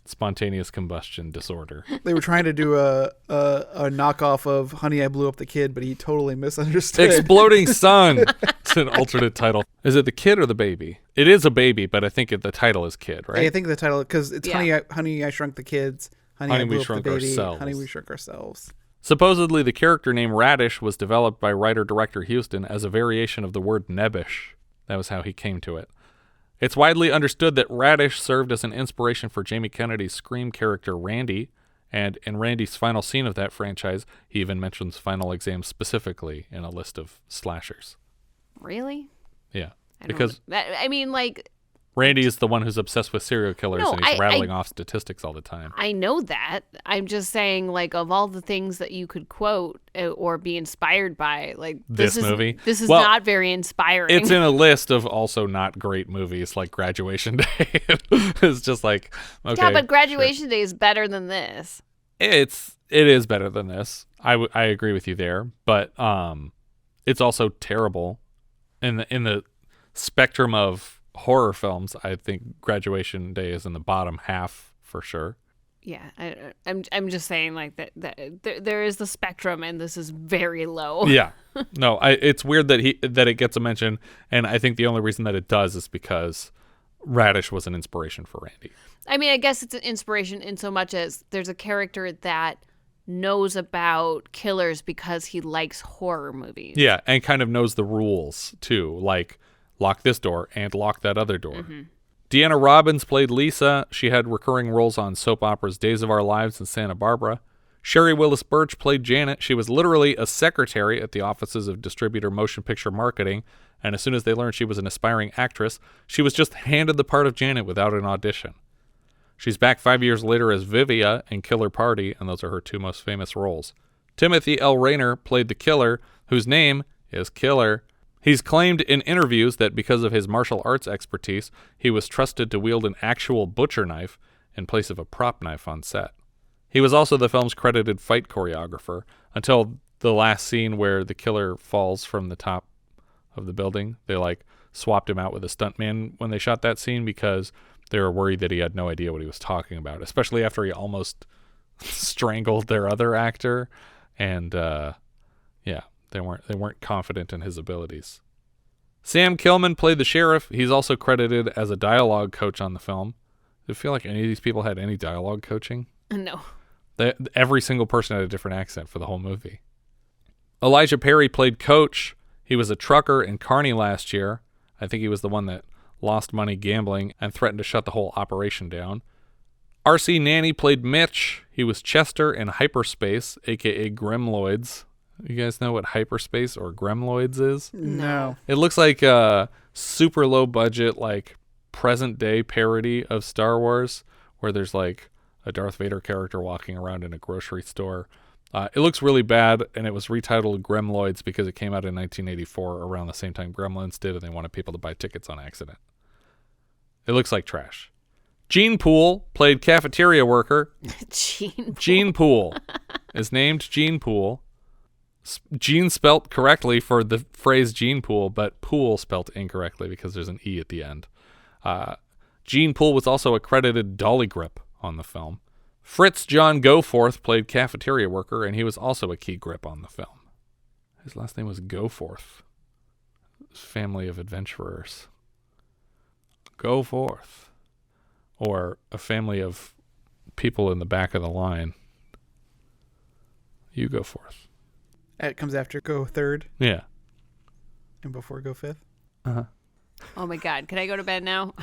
spontaneous combustion disorder. They were trying to do a knockoff of Honey, I Blew Up the Kid, but he totally misunderstood. Exploding Sun. It's an alternate title. Is it the kid or the baby? It is a baby, but I think the title is kid, right? I think the title, because it's Honey, I Shrunk the Kids. Honey, I Blew Up the Baby. Honey, We Shrunk Ourselves. Supposedly, the character name Radish was developed by writer-director Huston as a variation of the word nebbish. That was how he came to it. It's widely understood that Radish served as an inspiration for Jamie Kennedy's Scream character Randy, and in Randy's final scene of that franchise, he even mentions Final Exam specifically in a list of slashers. Really? Yeah. Because I mean, like, Randy is the one who's obsessed with serial killers, and he's rattling off statistics all the time. I know that. I'm just saying, like, of all the things that you could quote or be inspired by, like, this movie. This is not very inspiring. It's in a list of also not great movies, like Graduation Day. It's just like, okay. Yeah, but Graduation Day is better than this. It is better than this. I agree with you there, but it's also terrible. In the spectrum of horror films, I think Graduation Day is in the bottom half for sure. Yeah, I'm just saying, like, that there is the spectrum, and this is very low. Yeah, no, it's weird that it gets a mention, and I think the only reason that it does is because Radish was an inspiration for Randy. I mean, I guess it's an inspiration in so much as there's a character that knows about killers because he likes horror movies. Yeah, and kind of knows the rules too, like lock this door and lock that other door. Mm-hmm. DeAnna Robbins played Lisa. She had recurring roles on soap operas Days of Our Lives and Santa Barbara. Sherry Willis-Burch played Janet. She was literally a secretary at the offices of Distributor Motion Picture Marketing, and as soon as they learned she was an aspiring actress, she was just handed the part of Janet without an audition. She's back 5 years later as Vivia in Killer Party, and those are her two most famous roles. Timothy L. Raynor played the killer, whose name is Killer. He's claimed in interviews that because of his martial arts expertise, he was trusted to wield an actual butcher knife in place of a prop knife on set. He was also the film's credited fight choreographer until the last scene where the killer falls from the top of the building. They swapped him out with a stuntman when they shot that scene because they were worried that he had no idea what he was talking about, especially after he almost strangled their other actor. And they weren't confident in his abilities. Sam Kilman played the sheriff. He's also credited as a dialogue coach on the film. Do you feel like any of these people had any dialogue coaching? No. Every single person had a different accent for the whole movie. Elijah Perry played Coach. He was a trucker in Carney last year. I think he was the one that lost money gambling and threatened to shut the whole operation down. R.C. Nanny played Mitch. He was Chester in Hyperspace, a.k.a. Gremloids. You guys know what Hyperspace or Gremloids is? No. It looks like a super low budget, like present day parody of Star Wars, where there's like a Darth Vader character walking around in a grocery store. It looks really bad, and it was retitled Gremloids because it came out in 1984 around the same time Gremlins did, and they wanted people to buy tickets on accident. It looks like trash. Gene Poole played cafeteria worker. Gene Poole is named Gene Poole. Gene spelt correctly for the phrase Gene Poole, but Poole spelt incorrectly because there's an E at the end. Gene Poole was also a credited dolly grip on the film. Fritz John Goforth played cafeteria worker, and he was also a key grip on the film. His last name was Goforth. Family of adventurers. Go forth. Or a family of people in the back of the line. You go forth. It comes after go third. Yeah. And before go fifth. Uh-huh. Oh my God. Can I go to bed now?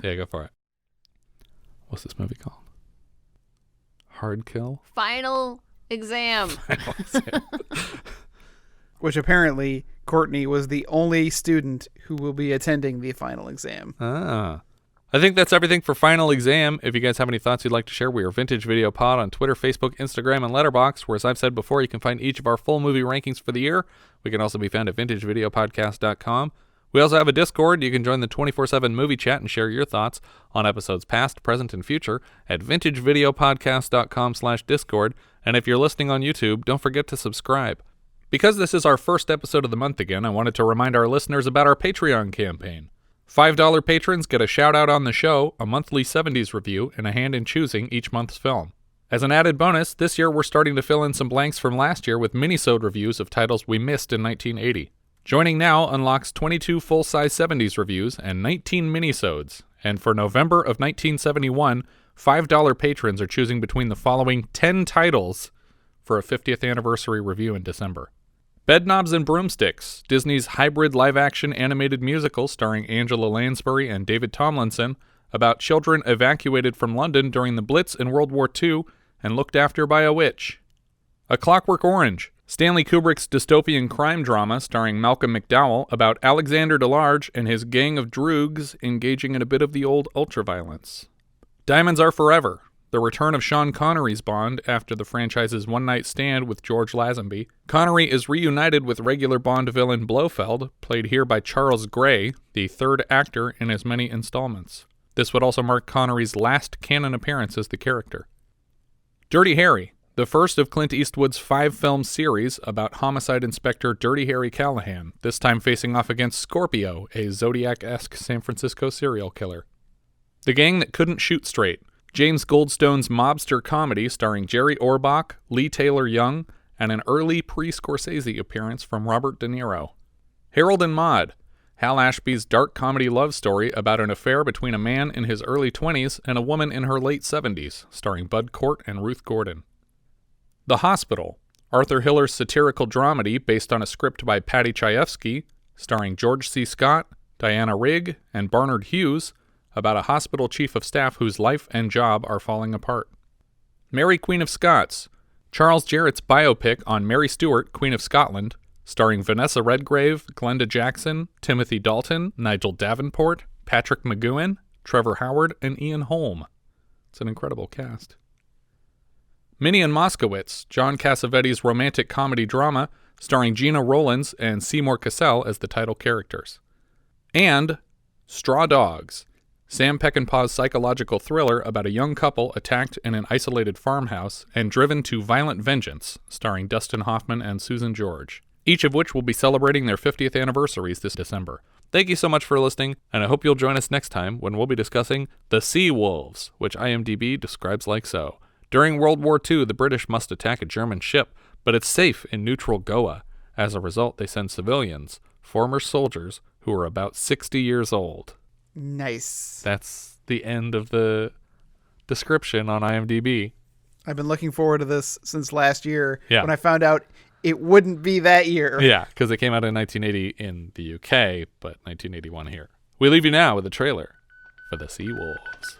Yeah, go for it. What's this movie called? Hard Kill? Final Exam. Final Exam. Which apparently Courtney was the only student who will be attending the final exam. Ah. I think that's everything for Final Exam. If you guys have any thoughts you'd like to share, we are Vintage Video Pod on Twitter, Facebook, Instagram, and Letterboxd, where, as I've said before, you can find each of our full movie rankings for the year. We can also be found at vintagevideopodcast.com. We also have a Discord. You can join the 24/7 movie chat and share your thoughts on episodes past, present, and future at vintagevideopodcast.com/Discord. And if you're listening on YouTube, don't forget to subscribe. Because this is our first episode of the month again, I wanted to remind our listeners about our Patreon campaign. $5 patrons get a shout-out on the show, a monthly 70s review, and a hand in choosing each month's film. As an added bonus, this year we're starting to fill in some blanks from last year with mini-sode reviews of titles we missed in 1980. Joining now unlocks 22 full-size 70s reviews and 19 mini-sodes. And for November of 1971, $5 patrons are choosing between the following 10 titles for a 50th anniversary review in December. Bedknobs and Broomsticks, Disney's hybrid live-action animated musical starring Angela Lansbury and David Tomlinson about children evacuated from London during the Blitz in World War II and looked after by a witch. A Clockwork Orange, Stanley Kubrick's dystopian crime drama starring Malcolm McDowell about Alexander DeLarge and his gang of droogs engaging in a bit of the old ultraviolence. Diamonds Are Forever, the return of Sean Connery's Bond after the franchise's one-night stand with George Lazenby. Connery is reunited with regular Bond villain Blofeld, played here by Charles Gray, the third actor in as many installments. This would also mark Connery's last canon appearance as the character. Dirty Harry, the first of Clint Eastwood's 5-film series about homicide inspector Dirty Harry Callahan, this time facing off against Scorpio, a Zodiac-esque San Francisco serial killer. The Gang That Couldn't Shoot Straight, James Goldstone's mobster comedy starring Jerry Orbach, Lee Taylor Young, and an early pre-Scorsese appearance from Robert De Niro. Harold and Maude, Hal Ashby's dark comedy love story about an affair between a man in his early 20s and a woman in her late 70s, starring Bud Cort and Ruth Gordon. The Hospital, Arthur Hiller's satirical dramedy based on a script by Paddy Chayefsky, starring George C. Scott, Diana Rigg, and Barnard Hughes, about a hospital chief of staff whose life and job are falling apart. Mary, Queen of Scots, Charles Jarrett's biopic on Mary Stuart, Queen of Scotland, starring Vanessa Redgrave, Glenda Jackson, Timothy Dalton, Nigel Davenport, Patrick McGowan, Trevor Howard, and Ian Holm. It's an incredible cast. Minnie and Moskowitz, John Cassavetes' romantic comedy drama, starring Gina Rowlands and Seymour Cassell as the title characters. And Straw Dogs, Sam Peckinpah's psychological thriller about a young couple attacked in an isolated farmhouse and driven to violent vengeance, starring Dustin Hoffman and Susan George, each of which will be celebrating their 50th anniversaries this December. Thank you so much for listening, and I hope you'll join us next time when we'll be discussing The Sea Wolves, which IMDb describes like so. During World War II, the British must attack a German ship, but it's safe in neutral Goa. As a result, they send civilians, former soldiers, who are about 60 years old. Nice. That's the end of the description on IMDb. I've been looking forward to this since last year. Yeah. When I found out it wouldn't be that year. Yeah, because it came out in 1980 in the UK, but 1981 here. We leave you now with a trailer for The Sea Wolves.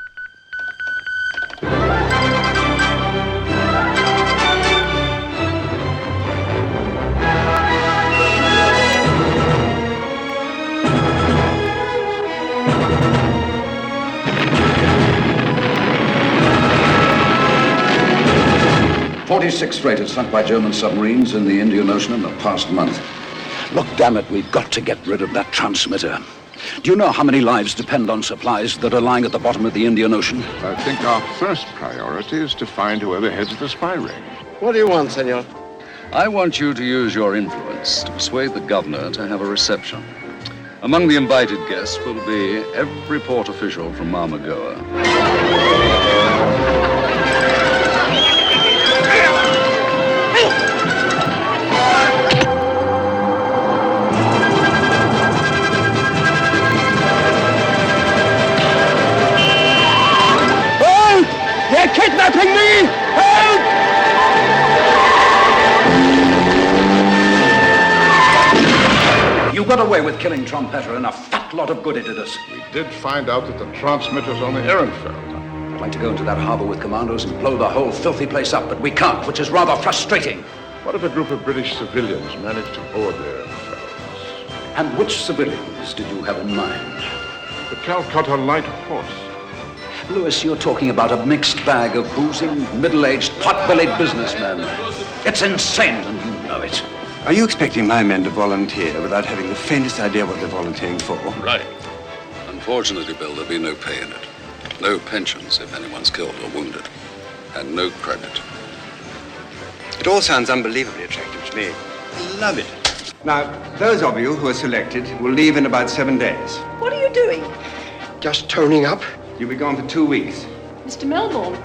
.46 freighters sunk by German submarines in the Indian Ocean in the past month. Look, damn it, we've got to get rid of that transmitter. Do you know how many lives depend on supplies that are lying at the bottom of the Indian Ocean? I think our first priority is to find whoever heads the spy ring. What do you want, senor? I want you to use your influence to persuade the governor to have a reception. Among the invited guests will be every port official from Marmagoa. They're kidnapping me! Help! You got away with killing Trompeter, and a fat lot of good it did us. We did find out that the transmitter's on the Ehrenfeld. I'd like to go into that harbor with commandos and blow the whole filthy place up, but we can't, which is rather frustrating. What if a group of British civilians managed to board the Ehrenfelds? And which civilians did you have in mind? The Calcutta Light Horse. Lewis, you're talking about a mixed bag of boozing, middle-aged, pot-bellied businessmen. It's insane, and you know it. Are you expecting my men to volunteer without having the faintest idea what they're volunteering for? Right. Unfortunately, Bill, there'll be no pay in it. No pensions if anyone's killed or wounded. And no credit. It all sounds unbelievably attractive to me. I love it. Now, those of you who are selected will leave in about 7 days. What are you doing? Just turning up. You'll be gone for 2 weeks. Mr. Melbourne,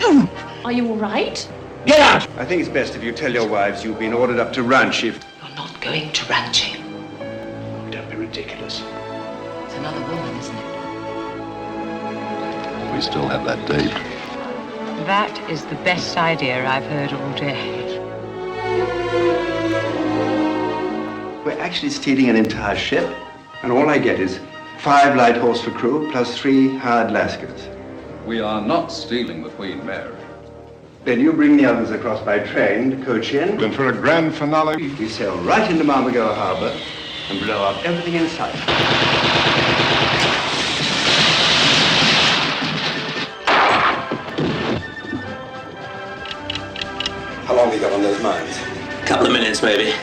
are you all right? Get out! I think it's best if you tell your wives you've been ordered up to ranch if... You're not going to ranching. Don't be ridiculous. It's another woman, isn't it? We still have that date. That is the best idea I've heard all day. We're actually stealing an entire ship, and all I get is 5 light horse for crew, plus 3 hired Lascars. We are not stealing the Queen Mary. Then you bring the others across by train to coach in. Then for a grand finale, we sail right into Marmagoa Harbor and blow up everything in sight. How long have you got on those mines? Couple of minutes, maybe.